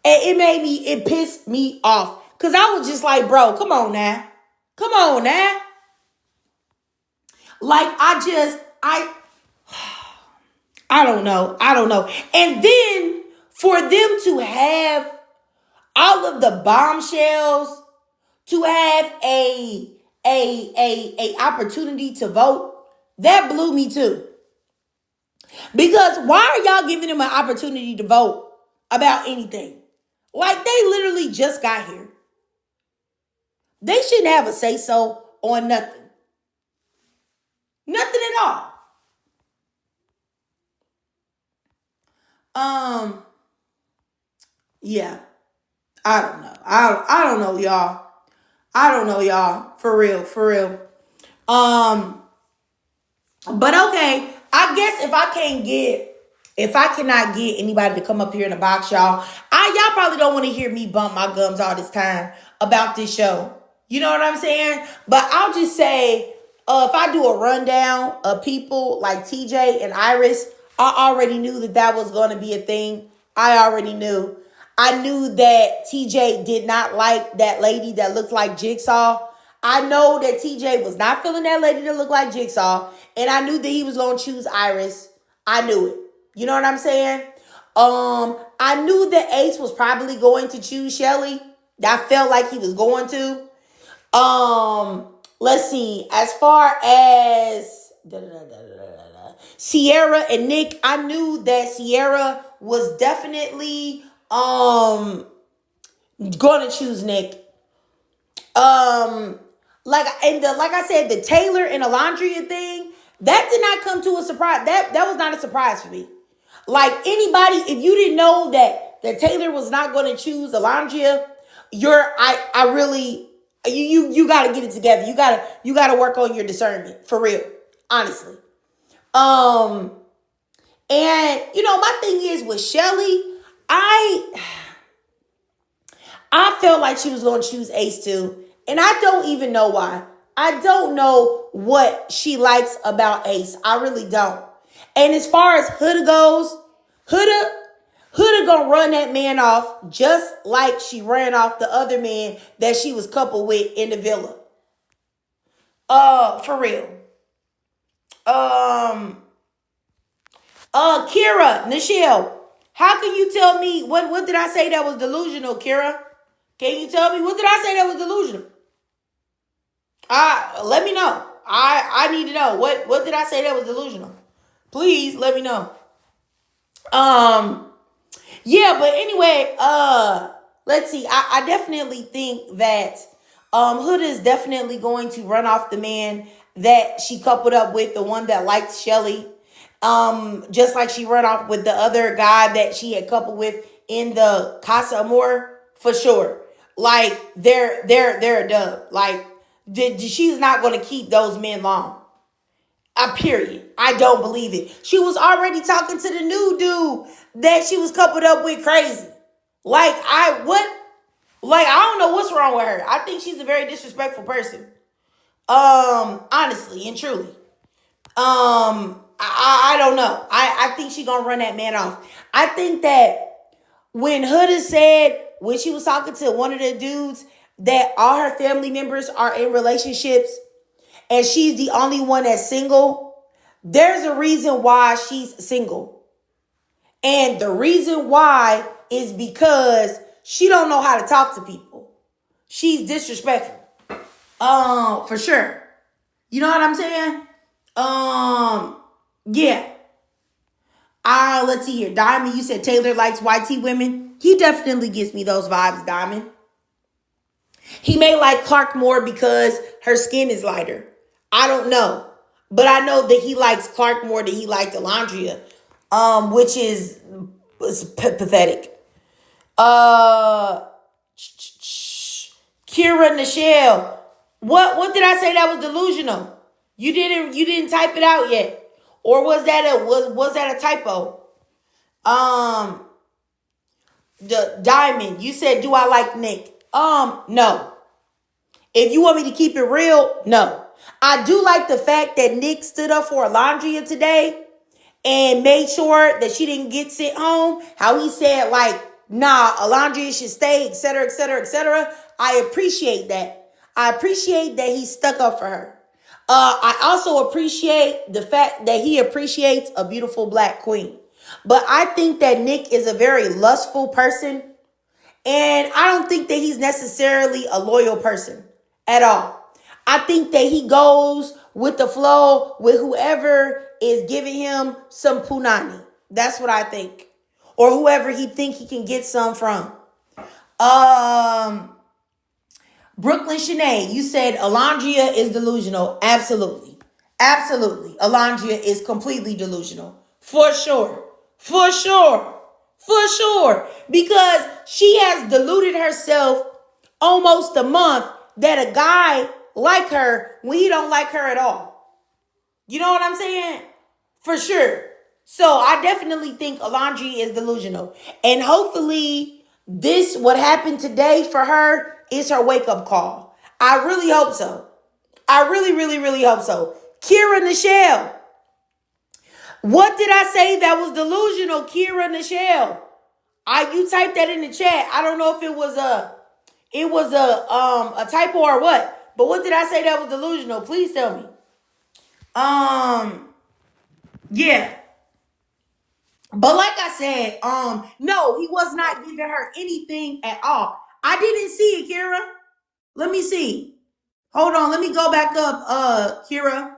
And it pissed me off. Cause I was just like, bro, come on now. Come on now. Like, I don't know. I don't know. And then for them to have all of the bombshells, to have a opportunity to vote, that blew me too. Because why are y'all giving them an opportunity to vote about anything? Like, they literally just got here. They shouldn't have a say-so on nothing. Nothing at all. Yeah. I don't know. I don't know, y'all. I don't know, y'all. For real, for real. But okay, I guess if I cannot get anybody to come up here in the box, y'all probably don't want to hear me bump my gums all this time about this show. You know what I'm saying? But I'll just say, if I do a rundown of people like TJ and Iris, I already knew that was going to be a thing. I already knew. I knew that TJ did not like that lady that looked like Jigsaw. I know that TJ was not feeling that lady that looked like Jigsaw. And I knew that he was going to choose Iris. I knew it. You know what I'm saying? I knew that Ace was probably going to choose Shelly. I felt like he was going to. Let's see. As far as Sierra and Nick, I knew that Sierra was definitely going to choose Nick. Like I said, the Taylor and Alandrea thing, that did not come to a surprise. That was not a surprise for me. Like, anybody, if you didn't know that Taylor was not going to choose Alandrea, you got to get it together. You got to work on your discernment, for real, honestly. And my thing is with Shelly, I felt like she was going to choose Ace too. And I don't even know why. I don't know what she likes about Ace. I really don't. And as far as Huda goes, Huda gonna run that man off just like she ran off the other man that she was coupled with in the villa. For real. Kira, Nichelle, how can you tell me what did I say that was delusional, Kira? Can you tell me what did I say that was delusional? Let me know. I need to know. What did I say that was delusional? Please let me know. Yeah, but anyway, let's see. I definitely think that Huda is definitely going to run off the man that she coupled up with, the one that liked Shelly. Just like she ran off with the other guy that she had coupled with in the Casa Amor, for sure. Like, they're a dub. Like, she's not going to keep those men long. Period. I don't believe it. She was already talking to the new dude that she was coupled up with, crazy. Like, I don't know what's wrong with her. I think she's a very disrespectful person. Honestly and truly. I don't know. I think she's gonna run that man off. I think that when Huda said, when she was talking to one of the dudes, that all her family members are in relationships and she's the only one that's single, there's a reason why she's single. And the reason why is because she don't know how to talk to people. She's disrespectful. For sure. You know what I'm saying? Yeah. Let's see here. Diamond, you said Taylor likes YT women. He definitely gives me those vibes, Diamond. He may like Clark more because her skin is lighter. I don't know. But I know that he likes Clark more than he liked Alandrea, which is pathetic. Kira Nichelle. What did I say that was delusional? You didn't type it out yet. Or was that a typo? The Diamond, you said, do I like Nick? No. If you want me to keep it real, no. I do like the fact that Nick stood up for Alandrea today and made sure that she didn't get sent home. How he said, like, nah, Alandrea should stay, etc., etc., etc. I appreciate that. I appreciate that he stuck up for her. I also appreciate the fact that he appreciates a beautiful black queen. But I think that Nick is a very lustful person. And I don't think that he's necessarily a loyal person at all. I think that he goes with the flow with whoever is giving him some punani. That's what I think. Or whoever he think he can get some from. Brooklyn Shanae, you said Alandrea is delusional. Absolutely. Absolutely. Alandrea is completely delusional. For sure. For sure. For sure. Because she has deluded herself almost a month that a guy like her when he don't like her at all. You know what I'm saying? For sure. So I definitely think Alandrea is delusional. And hopefully what happened today for her is her wake-up call. I really hope so. I really, really, really hope so. Kira Nichelle. What did I say that was delusional, Kira Nichelle? You typed that in the chat. I don't know if it was a typo or what. But what did I say that was delusional? Please tell me. Yeah. But like I said, no, he was not giving her anything at all. I didn't see it, Kira. Let me see. Hold on, let me go back up, Kira.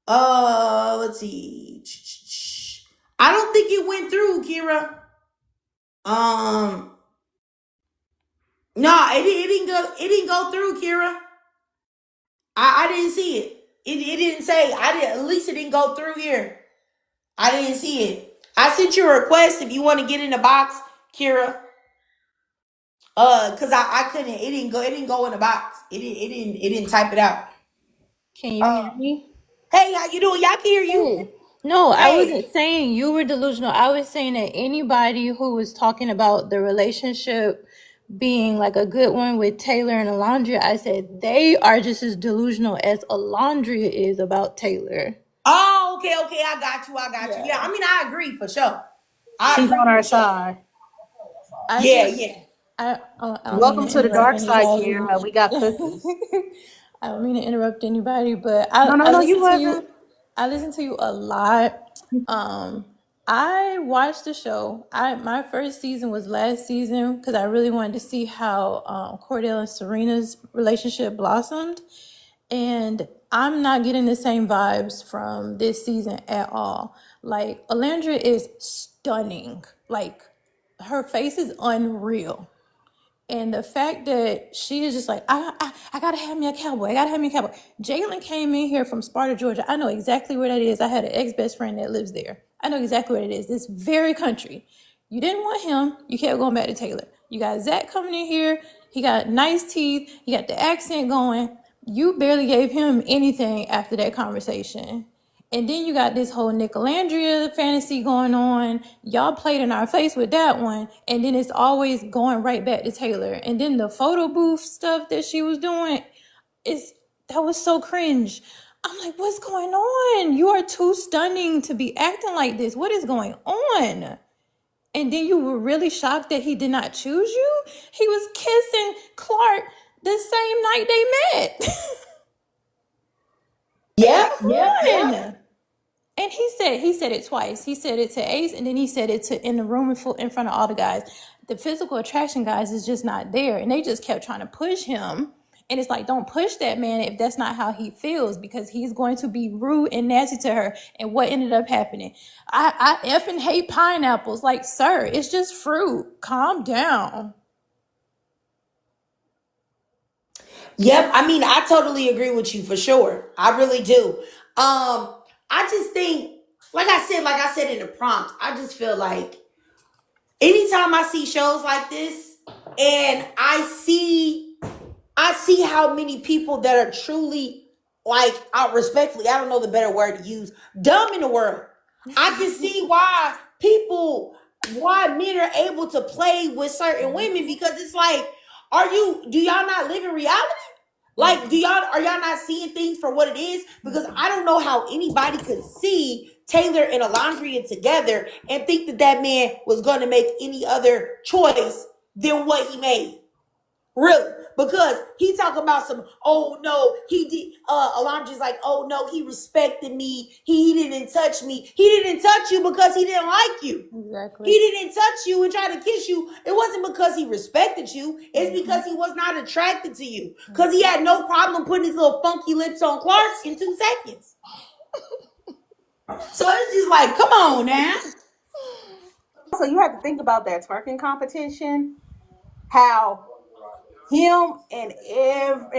Let's see. I don't think it went through, Kira. No, it didn't go through, Kira. I didn't see it. It didn't say. At least it didn't go through here. I didn't see it. I sent you a request if you want to get in the box, Kira. Cause I couldn't. It didn't go in the box. It didn't type it out. Can you hear me? Hey, how you doing? Y'all can hear you. Hey. No, I Hey. wasn't saying you were delusional. I was saying that anybody who was talking about the relationship being like a good one with Taylor and Alandrea, I said they are just as delusional as Alandrea is about Taylor. Oh, okay. I got you. Yeah, I mean, I agree for sure. She's on our side. Yeah. I don't Welcome mean to the dark side, anybody. Kira. We got cookies. I don't mean to interrupt anybody, but No, I you listen to you. wasn't. I listen to you a lot. I watched the show. My first season was last season because I really wanted to see how Cordell and Serena's relationship blossomed, and I'm not getting the same vibes from this season at all. Like Alandra is stunning. Like her face is unreal. And the fact that she is just like, I gotta have me a cowboy. I gotta have me a cowboy. Jalen came in here from Sparta, Georgia. I know exactly where that is. I had an ex-best friend that lives there. I know exactly where it is. This very country. You didn't want him. You kept going back to Taylor. You got Zach coming in here. He got nice teeth. He got the accent going. You barely gave him anything after that conversation. And then you got this whole Nick Alandrea fantasy going on. Y'all played in our face with that one. And then it's always going right back to Taylor. And then the photo booth stuff that she was doing, that was so cringe. I'm like, what's going on? You are too stunning to be acting like this. What is going on? And then you were really shocked that he did not choose you? He was kissing Clark the same night they met. Yeah. And he said it twice. He said it to Ace, and then he said it in the room in front of all the guys. The physical attraction guys is just not there, and they just kept trying to push him. And it's like, don't push that man if that's not how he feels, because he's going to be rude and nasty to her. And what ended up happening? I effing hate pineapples. Like, sir, it's just fruit. Calm down. Yep, I mean, I totally agree with you for sure. I really do. I just think, like I said in the prompt, I just feel like anytime I see shows like this, and I see how many people that are truly, like, respectfully, I don't know the better word to use, dumb in the world. I can see why men are able to play with certain women, because it's like, do y'all not live in reality? Like, are y'all not seeing things for what it is? Because I don't know how anybody could see Taylor and Alandrea together and think that that man was going to make any other choice than what he made. Really, because he talking about some, oh no, he did. Alondria's like, oh no, he respected me. He didn't touch me. He didn't touch you because he didn't like you. Exactly. He didn't touch you and try to kiss you. It wasn't because he respected you. It's because he was not attracted to you. Because he had no problem putting his little funky lips on Clark's in 2 seconds. So it's just like, come on now. So you have to think about that twerking competition, how him and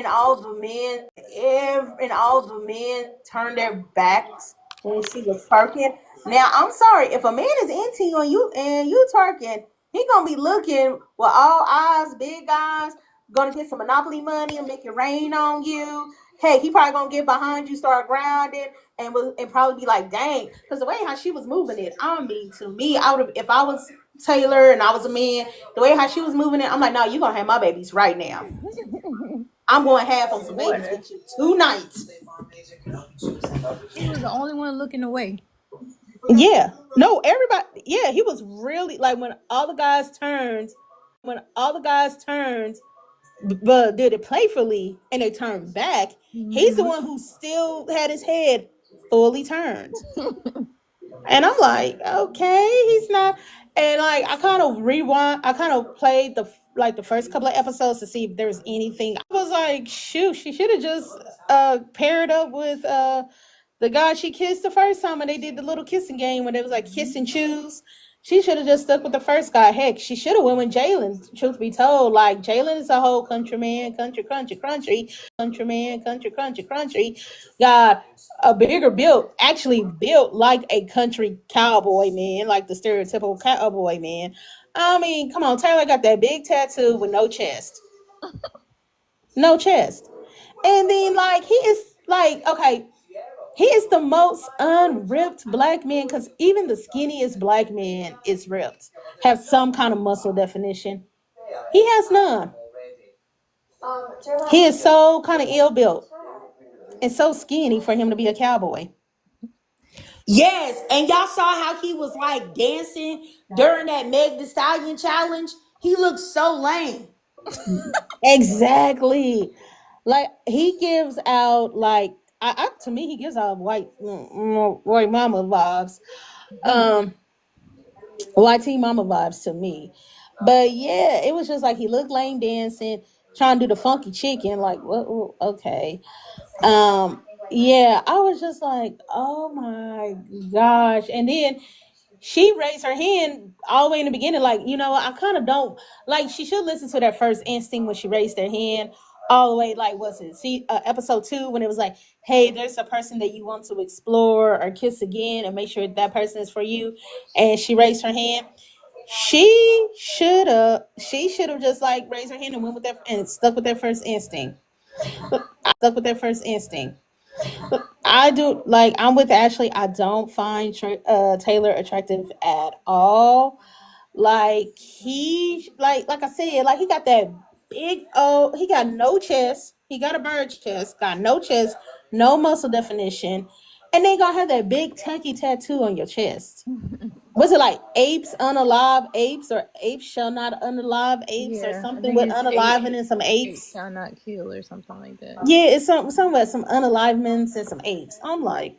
all the men turned their backs when she was twerking. Now I'm sorry, if a man is into you and you twerking, he gonna be looking with all eyes, big eyes, gonna get some monopoly money and make it rain on you. Hey, he probably gonna get behind you, start grounding, and probably be like, dang, because the way how she was moving it, I mean, to me, I would have, if I was Taylor and I was a man, the way how she was moving it, I'm like, no, you're gonna have my babies right now. I'm going to have some babies with you tonight. He was the only one looking away. Yeah. No, everybody. Yeah, he was really like when all the guys turned, but did it playfully and they turned back. He's the one who still had his head fully turned. And I'm like, okay, he's not. And like, I kind of rewind. I kind of played the first couple of episodes to see if there's anything. I was like, shoot, she should have just paired up with the guy she kissed the first time, and they did the little kissing game when it was like kiss and choose. She should have just stuck with the first guy. Heck, she should have went with Jalen. Truth be told, like Jalen is a whole country man, country man, country. Got a bigger built, actually built like a country cowboy man, like the stereotypical cowboy man. I mean, come on, Taylor got that big tattoo with no chest, no chest, and then like he is like okay. He is the most unripped black man because even the skinniest black man is ripped, have some kind of muscle definition. He has none. He is so kind of ill built and so skinny for him to be a cowboy. Yes, and y'all saw how he was like dancing during that Meg Thee Stallion challenge. He looked so lame. Exactly. Like he gives out like to me he gives out white mama vibes. Um white teen mama vibes to me. But yeah, it was just like he looked lame dancing, trying to do the funky chicken. Like, what? Okay. Yeah, I was just like, oh my gosh. And then she raised her hand all the way in the beginning, like, I kind of don't like she should listen to that first instinct when she raised her hand all the way, like, was it see episode 2 when it was like, hey, there's a person that you want to explore or kiss again and make sure that person is for you, and she raised her hand. She should have just like raised her hand and went with that and stuck with that first instinct. I do like I'm with Ashley. I don't find Taylor attractive at all. Like he like I said, like he got that he got no chest. He got a bird chest, got no chest, no muscle definition, and they gonna have that big tacky tattoo on your chest. Was it like apes unalive apes or apes shall not unalive apes or something with unaliving and some apes? Shall not kill or something like that. Yeah, it's something with some unalivements and some apes. I'm like,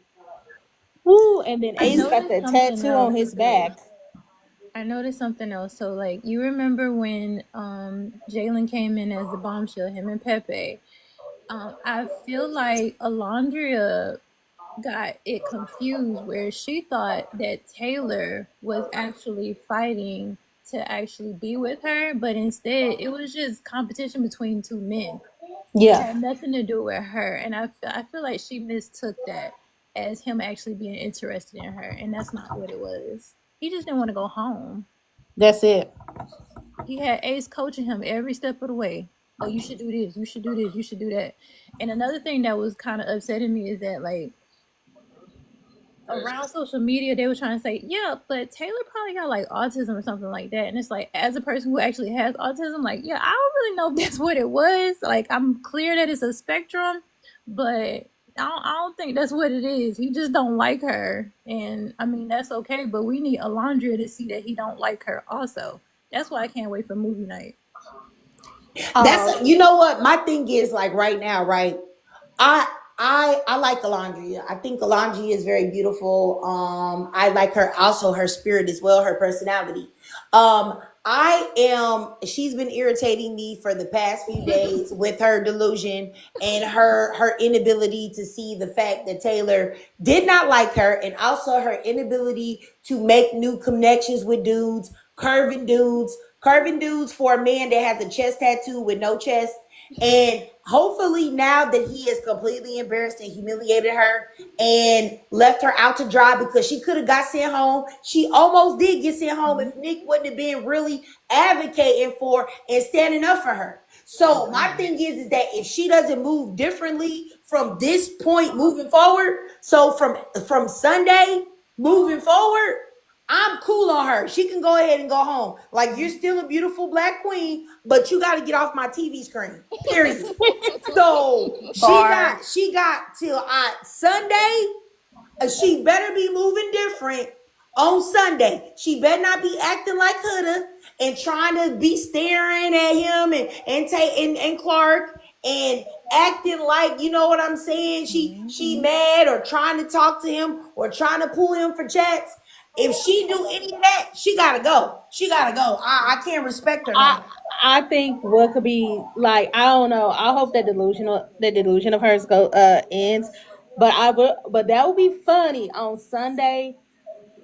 woo, and then Ace got that tattoo on his back. I noticed something else. So, like, you remember when Jalen came in as the bombshell, him and Pepe. I feel like Alandrea got it confused where she thought that Taylor was actually fighting to actually be with her, but instead it was just competition between two men. It Yeah, had nothing to do with her, and I feel like she mistook that as him actually being interested in her, and that's not what it was. He just didn't want to go home. that's it. He had Ace coaching him every step of the way. Oh, you should do this. You should do this. You should do that. And another thing that was kind of upsetting me is that, like, around social media, they were trying to say, yeah, but Taylor probably got like autism or something like that. And it's like, as a person who actually has autism, like, yeah, I don't really know if that's what it was. Like, I'm clear that it's a spectrum, but I don't think that's what it is. He just don't like her. And I mean, that's okay, but we need Alandrea to see that he don't like her also. That's why I can't wait for movie night. That's, you know what my thing is, like, right now, right? I I like Alandrea. I think Alandrea is very beautiful. I like her, also her spirit as well, her personality. She's been irritating me for the past few days with her delusion and her inability to see the fact that Taylor did not like her, and also her inability to make new connections with dudes, curving dudes for a man that has a chest tattoo with no chest. And hopefully, now that he has completely embarrassed and humiliated her and left her out to dry, because she could have got sent home. She almost did get sent home if Nick wouldn't have been really advocating for and standing up for her. So my thing is that if she doesn't move differently from this point moving forward, so from Sunday moving forward, I'm cool on her. She can go ahead and go home. Like, you're still a beautiful black queen, but you got to get off my TV screen. Period. So she got till Sunday. She better be moving different on Sunday. She better not be acting like Huda and trying to be staring at him and Clark and acting like, you know what I'm saying, she mad or trying to talk to him or trying to pull him for chats. If she do any of that, she gotta go. She gotta go. I can't respect her no I more. I think what could be like, I don't know. I hope that delusion of hers ends. But that would be funny on Sunday.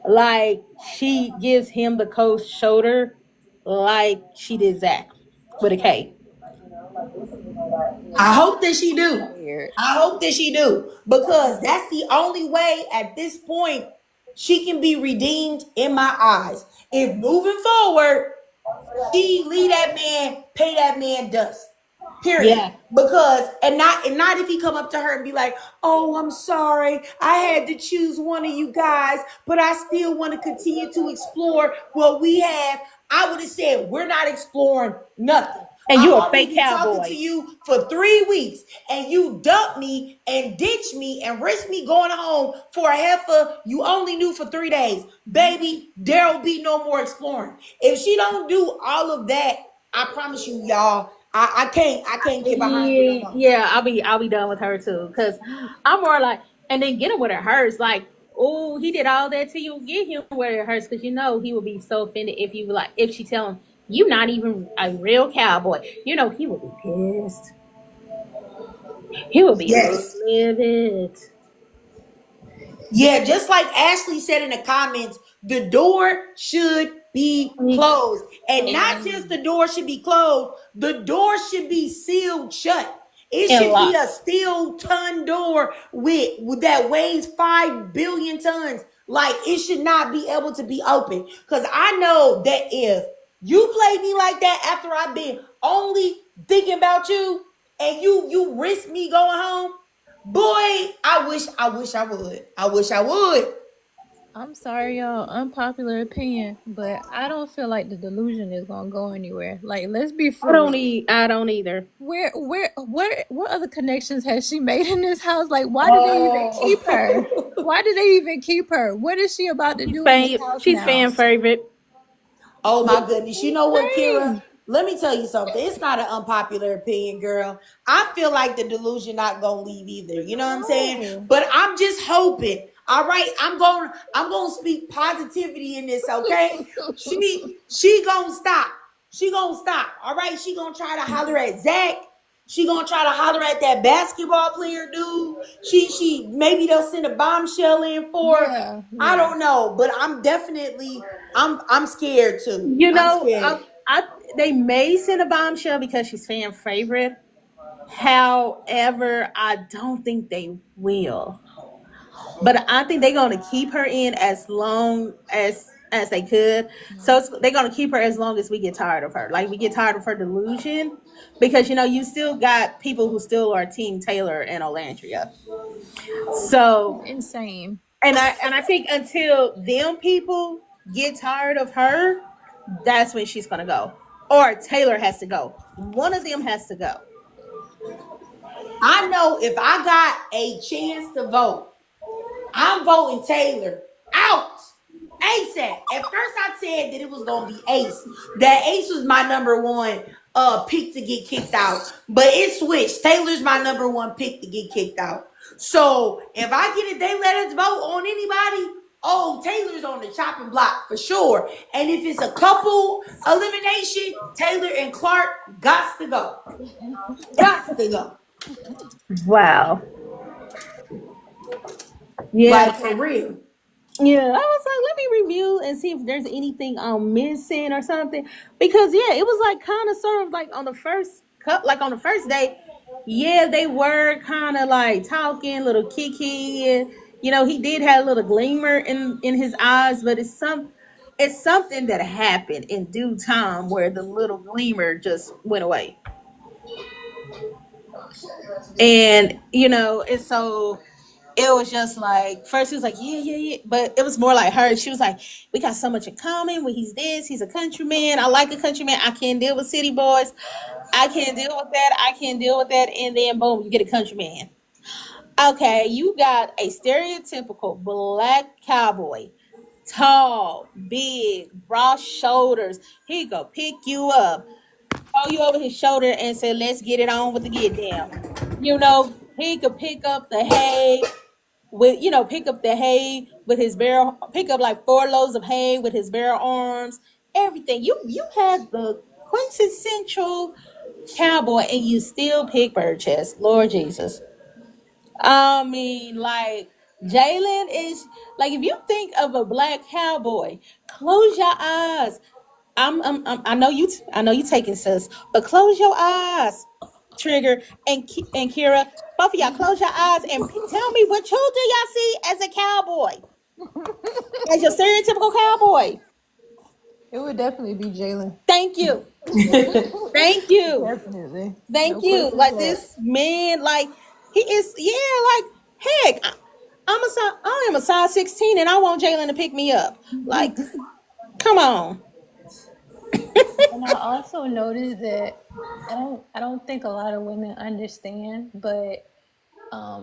Like, she gives him the cold shoulder, like she did Zach with a K. I hope that she do. Weird. I hope that she do, because that's the only way at this point she can be redeemed in my eyes. If moving forward, she leave that man, pay that man dust. Period. Yeah, Because and not if he come up to her and be like, "Oh, I'm sorry, I had to choose one of you guys, but I still want to continue to explore what we have." I would have said, "We're not exploring nothing. and I've you a already fake been talking to cowboy. you for 3 weeks, and you dumped me and ditched me and risked me going home for a heifer you only knew for 3 days. Baby, there'll be no more exploring." If she don't do all of that, I promise you, y'all, I can't get behind her no Yeah, more. yeah, I'll be done with her too. Cause I'm more like, and then get him where it hurts. Like, oh, he did all that to you. Get him where it hurts, cause you know he would be so offended if she tell him you not even a real cowboy. You know he would be pissed. He would be Yes. livid. Yeah, just like Ashley said in the comments, the door should be closed. And not just the door should be closed, the door should be sealed shut. It And should be locked. a steel ton door with that weighs 5 billion tons. Like, it should not be able to be open. Because I know that if you play me like that after I've been only thinking about you, and you risk me going home, boy, I wish I would. I wish I would. I'm sorry, y'all. Unpopular opinion, but I don't feel like the delusion is gonna go anywhere. Like, let's be I for don't real. need. I don't either. What other connections has she made in this house? Like, why do they even keep her? Oh. Why do they even keep her? What is she about to do in this house She's now? fan favorite. Oh my goodness. You know what, Kira? Same. Let me tell you something. It's not an unpopular opinion, girl. I feel like the delusion not gonna leave either. You know what I'm saying? No. But I'm just hoping. All right, I'm gonna speak positivity in this, okay? She gonna stop. She gonna stop. All right, she gonna try to holler at Zach. She gonna try to holler at that basketball player dude. She maybe they'll send a bombshell in for her. Yeah, I yeah. don't know, but I'm scared too. You I'm know, scared. they may send a bombshell because she's fan favorite. However, I don't think they will. But I think they're going to keep her in as long as they could. So they're going to keep her as long as we get tired of her. Like we get tired of her delusion, because you still got people who still are Team Taylor and Alandrea. So Insane. and I think until them people get tired of her, that's when she's going to go, or Taylor has to go. One of them has to go. I know if I got a chance to vote, I'm voting Taylor out ASAP. At first, I said that it was gonna be Ace. That Ace was my number one pick to get kicked out, but it switched. Taylor's my number one pick to get kicked out. So if I get it, they let us vote on anybody. Oh, Taylor's on the chopping block for sure. And if it's a couple elimination, Taylor and Clark got to go. Got to go. Wow. Yeah. Like for real. Yeah, I was like, let me review and see if there's anything I'm missing or something. Because yeah, it was like kind of sort of like on the first cup, like on the first day, yeah, they were kind of like talking, little kiki, and he did have a little gleamer in his eyes, but it's something that happened in due time where the little gleamer just went away. And and so it was just like, first he was like, yeah, yeah, yeah, but it was more like her. She was like, we got so much in common. When he's this, he's a countryman. I like a countryman. I can't deal with city boys. I can't deal with that. I can't deal with that. And then boom, you get a countryman. Okay, you got a stereotypical black cowboy, tall, big, broad shoulders. He go pick you up, throw you over his shoulder, and say, let's get it on with the get down. He could pick up the hay with pick up the hay with his bare, pick up like 4 loads of hay with his bare arms. Everything. You had the quintessential cowboy, and you still pick bird chest. Lord Jesus. I mean, like, Jalen is like, if you think of a black cowboy, close your eyes. I know I know you taking sis, but close your eyes, Trigger and Kira. Both of y'all, close your eyes and tell me, what who do y'all see as a cowboy? As your stereotypical cowboy. It would definitely be Jalen. Thank you. Thank you. Definitely. Thank No you. question Like, for this man, like, he is, yeah, like, heck, I am a size 16 and I want Jalen to pick me up. Like, come on. And I also noticed that I don't think a lot of women understand, but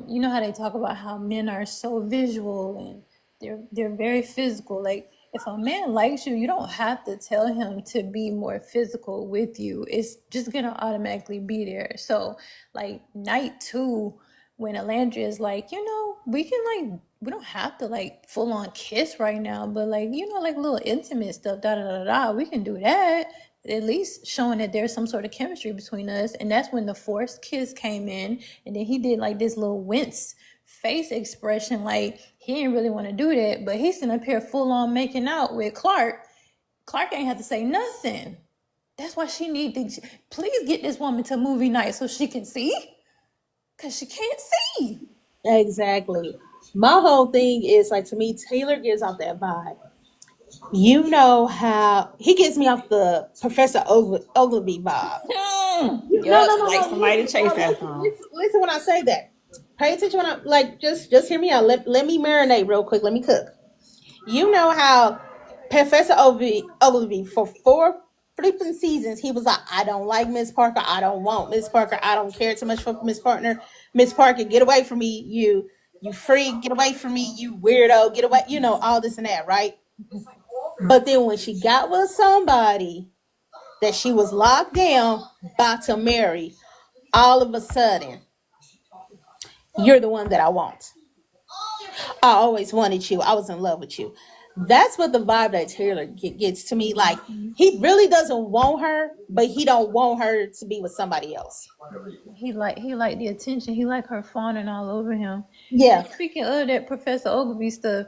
you know how they talk about how men are so visual and they're very physical. Like if a man likes you, you don't have to tell him to be more physical with you. It's just gonna automatically be there. So like night 2, when Alandria is like, we can like, we don't have to like full on kiss right now, but like, like little intimate stuff, da da da da, we can do that. At least showing that there's some sort of chemistry between us. And that's when the forced kiss came in, and then he did like this little wince face expression, like he didn't really want to do that, but he's sitting up here full on making out with Clark. Clark ain't have to say nothing. That's why she need to please get this woman to movie night so she can see, because she can't see. Exactly. My whole thing is like, to me, Taylor gives off that vibe. You know how he gets me off the Professor Ogilvy vibe. No, Yup, no, no, like no. somebody to chase Listen, after him. listen when I say that. Pay attention when I, like, just hear me out. Let me marinate real quick. Let me cook. You know how Professor Ogilvy for 4 flipping seasons, he was like, I don't like Miss Parker. I don't want Miss Parker. I don't care too much for Miss Partner. Miss Parker, get away from me. You freak. Get away from me. You weirdo. Get away. All this and that, right? But then when she got with somebody that she was locked down, about to marry, all of a sudden, you're the one that I want. I always wanted you. I was in love with you. That's what the vibe that Taylor gets to me. Like, he really doesn't want her, but he don't want her to be with somebody else. He liked the attention. He liked her fawning all over him. Yeah. And speaking of that Professor Ogilvy stuff,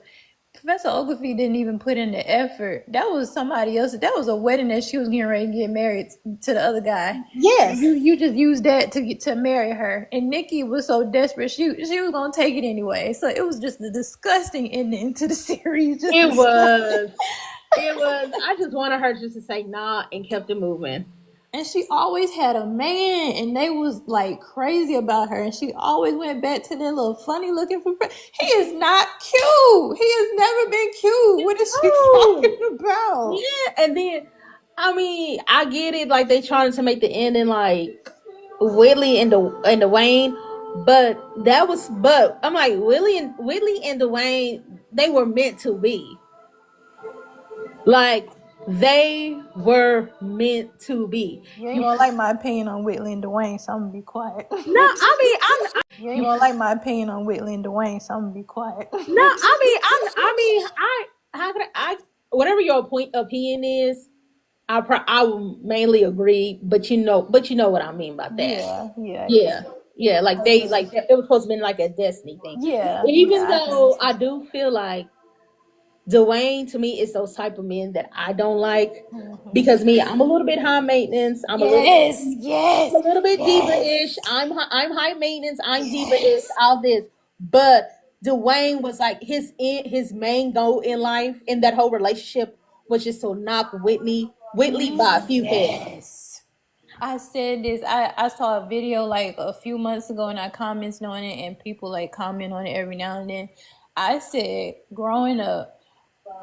Professor Ogilvy didn't even put in the effort. That was somebody else. That was a wedding that she was getting ready to get married to the other guy. Yes. You just used that to get to marry her. And Nikki was so desperate, she was gonna take it anyway. So it was just a disgusting ending to the series. Just It disgusting. was. It was. I just wanted her just to say nah and kept it moving. And she always had a man, and they was like crazy about her. And she always went back to that little funny looking. He is not cute. He has never been cute. What is she talking about? Yeah, and then I mean, I get it. Like they trying to make the ending like Whitley and Dwayne, but that was. But I'm like Whitley and Dwayne, they were meant to be. Like they were meant to be. You ain't gonna like my opinion on Whitley and Dwayne, so I'm gonna be quiet. No, I mean, You ain't gonna like my opinion on Whitley and Dwayne, so I'm gonna be quiet. no, I mean, how could I? Whatever your opinion is, I will mainly agree, but you know what I mean by that. Yeah. Like they like it was supposed to be like a destiny thing. Yeah. Even though I do feel like Dwayne to me is those type of men that I don't like because me, I'm a little bit high maintenance. I'm a little bit diva-ish. I'm high maintenance. I'm diva-ish. All this, but Dwayne was like his main goal in life in that whole relationship was just to knock Whitley by a few heads. I said this. I saw a video like a few months ago and I commented on it and people like comment on it every now and then. I said, growing up,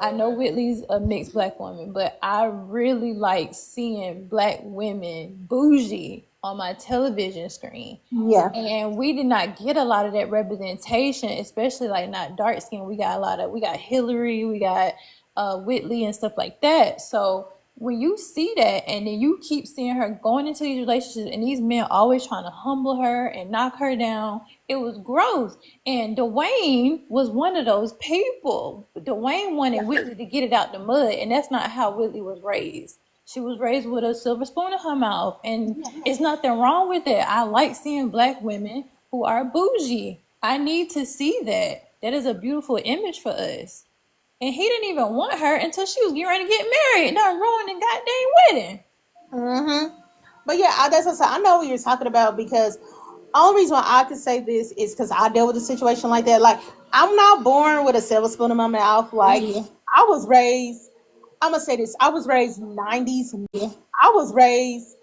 I know Whitley's a mixed black woman, but I really like seeing black women bougie on my television screen. Yeah. And we did not get a lot of that representation, especially like not dark skin. We got Hillary, we got Whitley and stuff like that. So when you see that and then you keep seeing her going into these relationships and these men always trying to humble her and knock her down, it was gross. And Dwayne was one of those people. Dwayne wanted Whitley to get it out the mud, and that's not how Whitley was raised. She was raised with a silver spoon in her mouth, and it's nothing wrong with it. I like seeing black women who are bougie. I need to see that. That is a beautiful image for us. And he didn't even want her until she was getting ready to get married. Not ruining the goddamn wedding. Mm-hmm. But yeah, that's what I said. I know what you're talking about because only reason why I could say this is because I dealt with a situation like that. Like I'm not born with a silver spoon in my mouth. Like I was raised. I'm gonna say this. I was raised 90s. I was raised.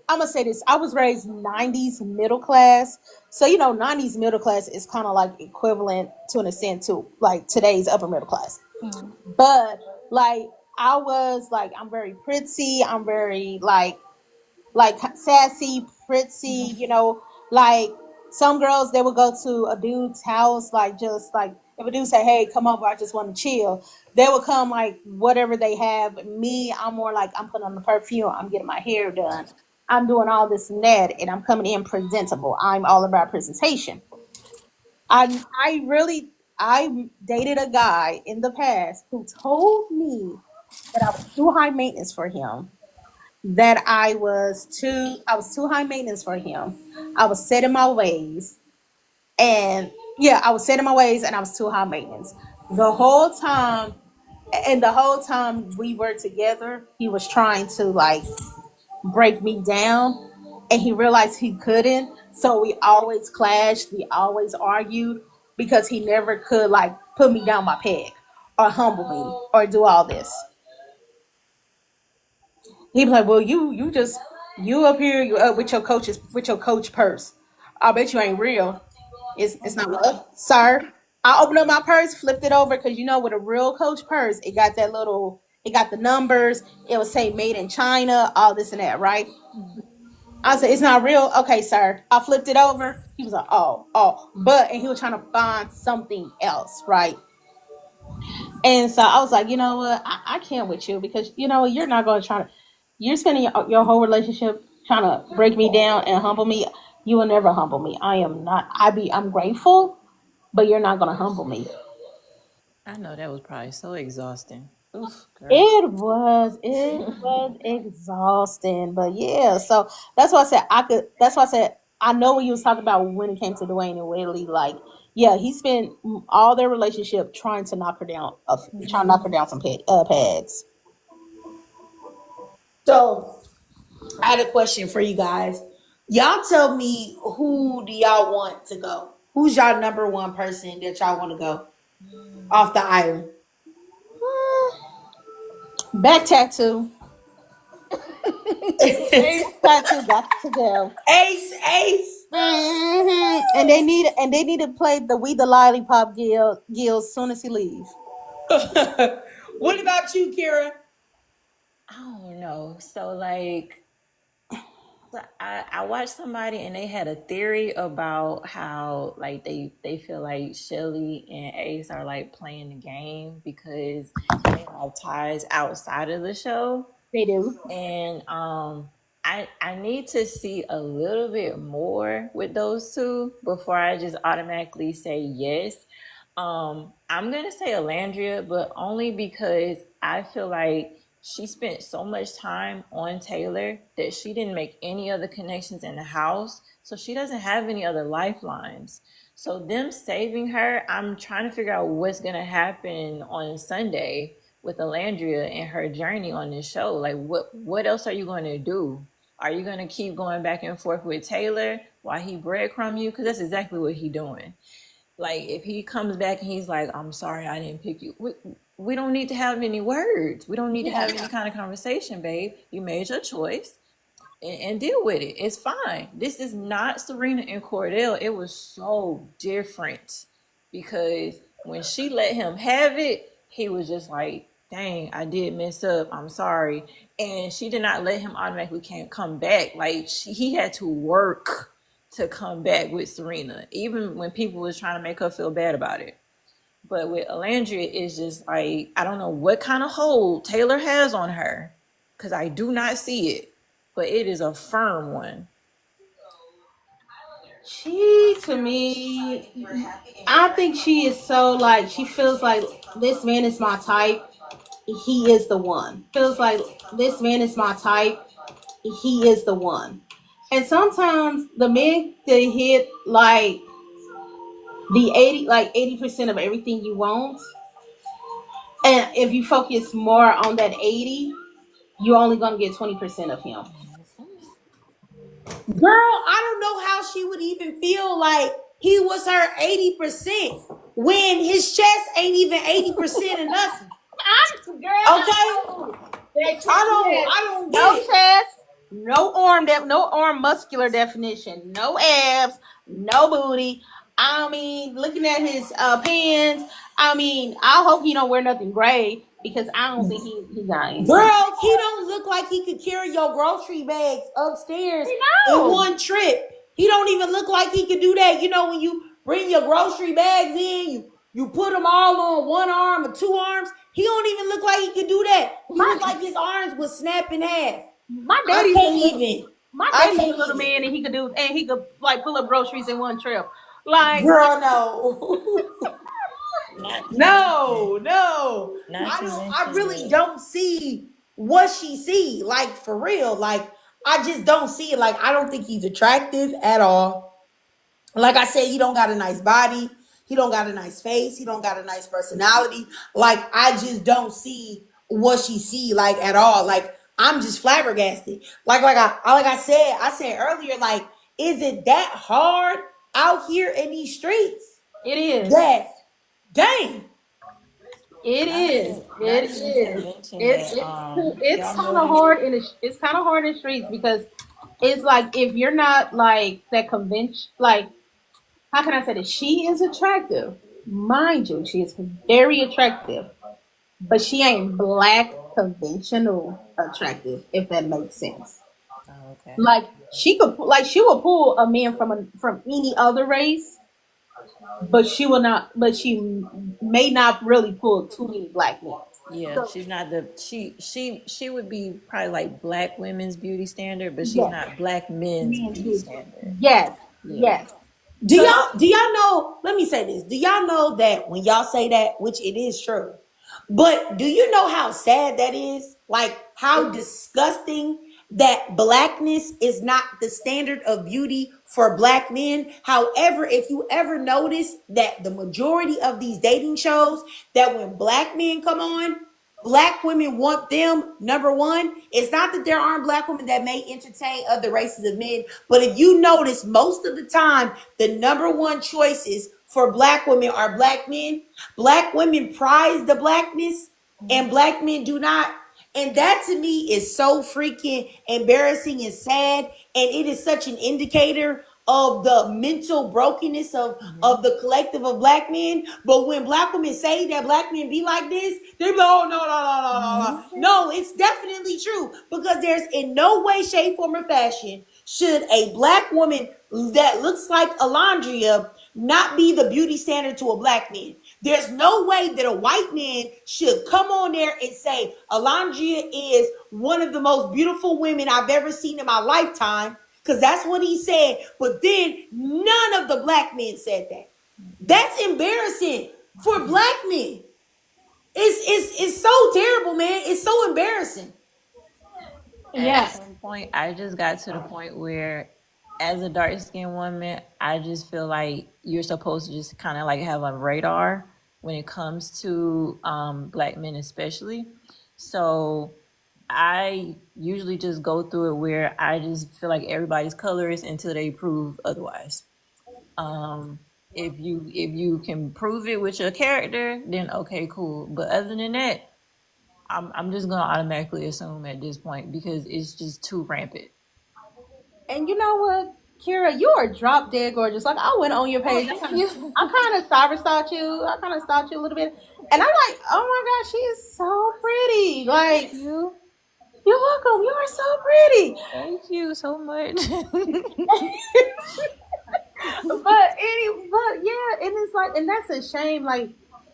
I'm gonna say this. I was raised 90s middle class. So 90s middle class is kind of like equivalent to an extent to like today's upper middle class. But like I was like I'm very pretty. I'm very like sassy, pretty. Like some girls they would go to a dude's house like just like if a dude say, "Hey, come over, I just want to chill." They would come like whatever they have. Me, I'm more like I'm putting on the perfume. I'm getting my hair done. I'm doing all this and that, and I'm coming in presentable. I'm all about presentation. I dated a guy in the past who told me that I was too high maintenance for him. That I was too high maintenance for him. I was set in my ways. And yeah, I was set in my ways and I was too high maintenance. The whole time the whole time we were together, he was trying to like break me down and he realized he couldn't. So we always clashed, we always argued because he never could like put me down my peg or humble me or do all this. He'd be like, "Well, you up here you up with your coach purse. I bet you ain't real. It's not real, sir." I opened up my purse, flipped it over because with a real coach purse, it got the numbers. It would say made in China, all this and that, right? I said, "It's not real." "Okay, sir." I flipped it over. He was like, "Oh," and he was trying to find something else, right? And so I was like, you know what? I can't with you because you're not going to try to. You're spending your whole relationship trying to break me down and humble me. You will never humble me. I am not. I'm grateful, but you're not going to humble me. I know that was probably so exhausting. Oof, girl. It was exhausting, but yeah. So that's why I said I could. That's why I said I know when you was talking about when it came to Dwayne and Whitley, like Yeah, he spent all their relationship trying to knock her down, trying to knock her down some pegs. So I had a question for you guys. Y'all tell me, who do y'all want to go? Who's y'all number one person that y'all want to go off the island? Back tattoo. Ace tattoo got to go. Ace. And they need to play the We the Lollipop Gill as soon as he leaves. What about you, Kira? I don't know. So like, I watched somebody and they had a theory about how like they feel like Shelly and Ace are like playing the game because they have ties outside of the show. They do. And I need to see a little bit more with those two before I just automatically say yes. I'm gonna say Alandrea, but only because I feel like she spent so much time on Taylor that she didn't make any other connections in the house, so she doesn't have any other lifelines. So them saving her, I'm trying to figure out what's gonna happen on Sunday with Alandrea and her journey on this show. Like, what else are you going to do? Are you going to keep going back and forth with Taylor while he breadcrumb you? Because that's exactly what he doing. Like, if he comes back and he's like, I'm sorry I didn't pick you, we don't need to have any words. We don't need to have any kind of conversation, babe. You made your choice and deal with it. It's fine. This is not Serena and Cordell. It was so different because when she let him have it, he was just like, dang, I did mess up. I'm sorry. And she did not let him automatically can't come back. Like he had to work to come back with Serena, even when people was trying to make her feel bad about it. But with Alandria, it's just like, I don't know what kind of hold Taylor has on her because I do not see it, but it is a firm one. She, to me, I think she is so like, she feels like this man is my type. He is the one. Feels like this man is my type. He is the one. And sometimes the men they hit like the 80% of everything you want. And if you focus more on that 80, you're only gonna get 20% of him. Girl, I don't know how she would even feel like he was her 80% when his chest ain't even 80% of nothing. Okay? I don't No get it. chest, no arm muscular definition, no abs, no booty. I mean, looking at his pants, I mean, I hope he don't wear nothing gray because I don't think he got anything. Girl, he don't look like he could carry your grocery bags upstairs in one trip. He don't even look like he could do that. You know, when you bring your grocery bags in, you put them all on one arm or two arms. He don't even look like he could do that. He look like his arms would snap in half. My daddy's a little man, and he could like pull up groceries in one trip. Like, girl, no. No. I really don't see what she see. Like, for real. Like, I just don't see it. Like, I don't think he's attractive at all. Like I said, he don't got a nice body. He don't got a nice face. He don't got a nice personality. Like, I just don't see what she see, like, at all. Like, I'm just flabbergasted. Like I said earlier, like, is it that hard out here in these streets? It is. That, dang. It is. It's kind of hard it's kind of hard in the streets because it's like if you're not like that convention, like how can I say this? She is attractive, mind you. She is very attractive, but she ain't black conventional attractive. If that makes sense. Oh, okay. Like she will pull a man from any other race. But she will not. But she may not really pull too many black men. Yeah, so, she's not the she would be probably like black women's beauty standard, but she's not black men's beauty standard. Yes. Do y'all know? Let me say this. Do y'all know that when y'all say that, which it is true, but do you know how sad that is? Like how disgusting that blackness is not the standard of beauty for black men. However, if you ever notice that the majority of these dating shows, that when black men come on, black women want them. Number one, it's not that there aren't black women that may entertain other races of men, but if you notice, most of the time, the number one choices for black women are black men. Black women prize the blackness, and black men do not. And that to me is so freaking embarrassing and sad. And it is such an indicator of the mental brokenness of the collective of black men. But when black women say that black men be like this, they be like, oh, no, no, no, no, no, no. No, it's definitely true. Because there's in no way, shape, form, or fashion should a black woman that looks like Alandrea not be the beauty standard to a black man. There's no way that a white man should come on there and say, Alandrea is one of the most beautiful women I've ever seen in my lifetime, because that's what he said. But then none of the black men said that. That's embarrassing for black men. It's so terrible, man. It's so embarrassing. At some point, I just got to the point where, as a dark skinned woman, I just feel like you're supposed to just kind of like have a radar when it comes to black men, especially. So I usually just go through it where I just feel like everybody's colors until they prove otherwise. If you can prove it with your character, then okay, cool. But other than that, I'm just gonna automatically assume at this point because it's just too rampant. And you know what, Kira, you are drop dead gorgeous. Like I went on your page, I kind of cyber stalked you. I kind of stalked you a little bit, and I'm like, oh my gosh, she is so pretty. Like you're welcome. You are so pretty. Thank you so much. But yeah, and it's like, and that's a shame.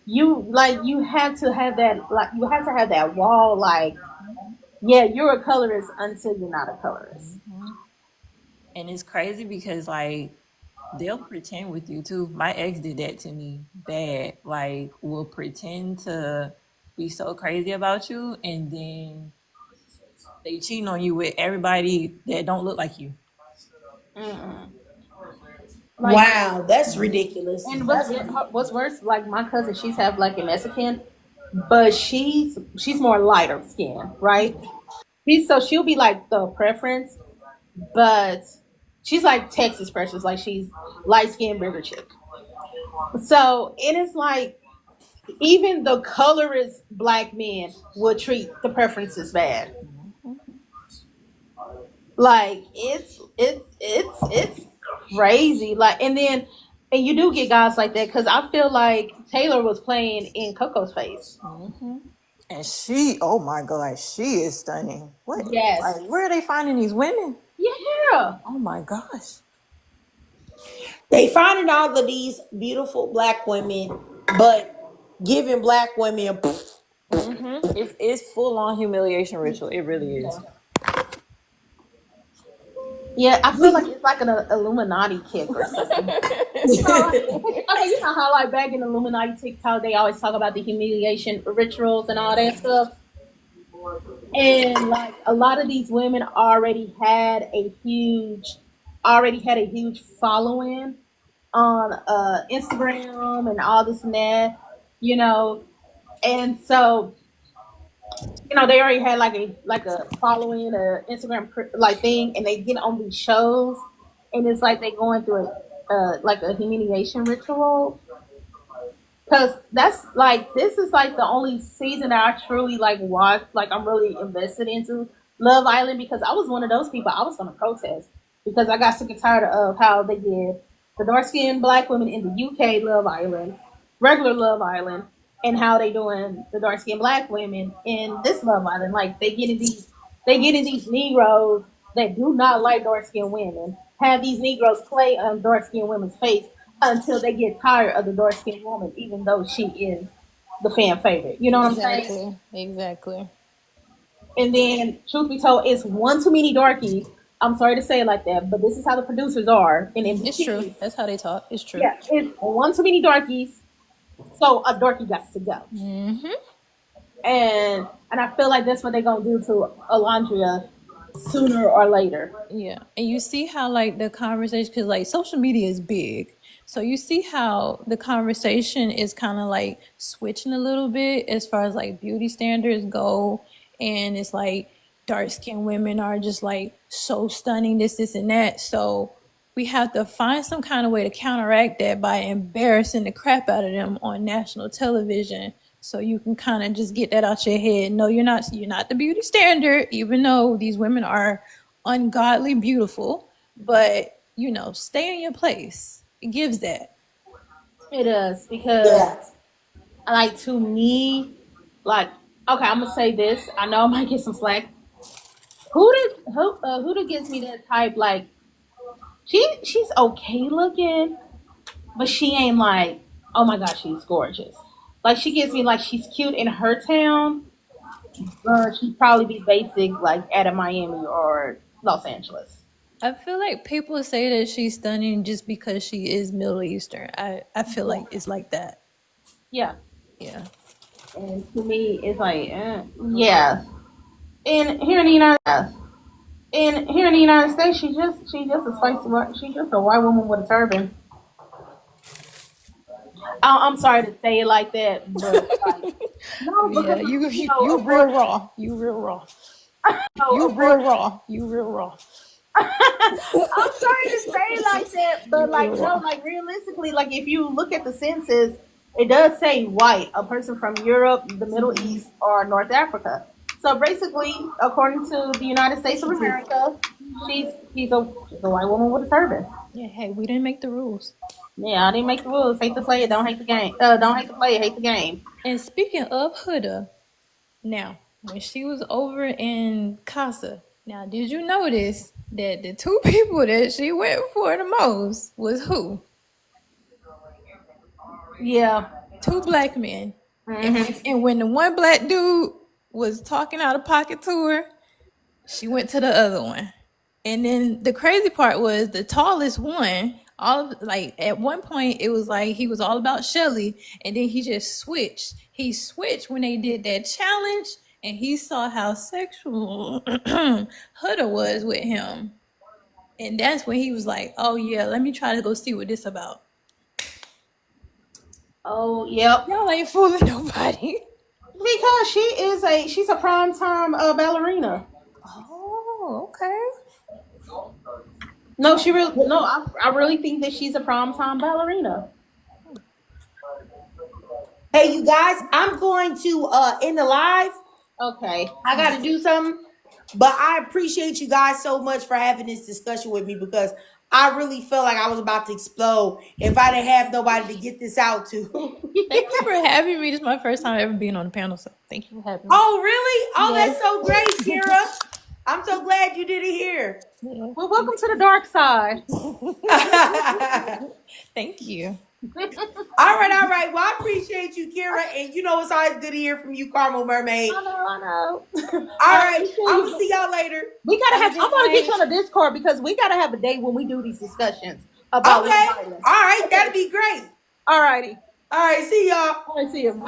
You have to have that, like you have to have that wall. Like, yeah, you're a colorist until you're not a colorist. And it's crazy because like they'll pretend with you too. My ex did that to me bad. Like will pretend to be so crazy about you and then they cheating on you with everybody that don't look like you. Like, wow, that's ridiculous. And what's worse, like my cousin, she's half black and Mexican, but she's more lighter skin, right? So she'll be like the preference, but she's like Texas precious, like she's light skinned bigger chick. So it is like even the colorist black men would treat the preferences bad. Like it's crazy. Like and you do get guys like that because I feel like Taylor was playing in Coco's face. And she, oh my god, she is stunning. What? Yes. Like, where are they finding these women? Yeah. Oh my gosh. They finding all of these beautiful black women, but giving black women. It's full on humiliation ritual. It really is. Yeah, I feel like it's like an Illuminati kick or something. You know how like back in Illuminati TikTok they always talk about the humiliation rituals and all that stuff. And like a lot of these women already had a huge following on Instagram and all this and that, you know. And so they already had like a following, a Instagram like thing, and they get on these shows, and it's like they going through like a humiliation ritual. Because that's like this is like the only season that I truly like watched. Like I'm really invested into Love Island because I was one of those people. I was going to protest because I got sick and tired of how they did the dark skinned black women in the UK Love Island, regular Love Island, and how they doing the dark skinned black women in this Love Island. Like they getting these Negroes that do not like dark skinned women, have these Negroes play on dark skinned women's face until they get tired of the dark skinned woman, even though she is the fan favorite. You know what I'm saying? Exactly. And then, truth be told, it's one too many darkies. I'm sorry to say it like that, but this is how the producers are. And it's true. That's how they talk. It's true. Yeah, it's one too many darkies, so a darkie got to go. And I feel like that's what they're gonna do to Alandrea sooner or later. Yeah, and you see how like the conversation, because like social media is big, so you see how the conversation is kind of like switching a little bit as far as like beauty standards go, and it's like dark skinned women are just like so stunning, this and that. So we have to find some kind of way to counteract that by embarrassing the crap out of them on national television. So you can kind of just get that out your head. No, you're not the beauty standard, even though these women are ungodly beautiful, but you know, stay in your place. It gives that. It does, because Yeah. like, to me, like, okay, I'm gonna say this. I know I might get some slack. Huda gives me that type, like, she's okay looking, but she ain't like, oh my gosh, she's gorgeous. Like, she gives me like she's cute in her town, but she'd probably be basic like at a Miami or Los Angeles. I feel like people say that she's stunning just because she is Middle Eastern. I feel Yeah. like it's like that. Yeah. Yeah. And to me, it's like, yeah. And here in the United States, she's just a spicy white. She's just a white woman with a turban. I'm sorry to say it like that, but like, no, Yeah, because you real raw. You real raw. You of real course, raw. You real raw. I'm sorry to say it like that, You but like, real no, raw. like, realistically, like, if you look at the census, it does say white, a person from Europe, the Middle East, or North Africa. So basically, according to the United States of America, she's a white woman with a turban. Yeah, hey, we didn't make the rules. Yeah, I didn't make the rules. Hate to play it, don't hate the game. Don't hate to play it, hate the game. And speaking of Huda, now when she was over in Casa, now did you notice that the two people that she went for the most was who? Yeah. Two black men. Mm-hmm. And when the one black dude was talking out of pocket to her, she went to the other one. And then the crazy part was the tallest one, all of, like at one point it was like he was all about Shelly, and then he just switched. He switched when they did that challenge, and he saw how sexual Huda was with him. And that's when he was like, oh yeah, let me try to go see what this about. Oh, yep. Y'all ain't fooling nobody. Because she's a prime time ballerina. Oh, okay. No, she really no. I really think that she's a prime time ballerina. Hey, you guys, I'm going to end the live. Okay. I got to do something. But I appreciate you guys so much for having this discussion with me, because I really felt like I was about to explode if I didn't have nobody to get this out to. Thank you for having me. This is my first time ever being on the panel, so thank you for having me. Oh, really? Oh, Yes. that's so great, Kira. I'm so glad you did it here. Yeah. Well, welcome to the dark side. Thank you. All right. Well, I appreciate you, Kira. And you know it's always good to hear from you, Caramel Mermaid. I know. All right. I'm going to see y'all later. We gotta Have have. a good I'm gonna get night. you on the Discord, because we gotta have a day when we do these discussions about Okay. violence. All right. That'd be great. Alrighty. All right. See y'all. All right. See you.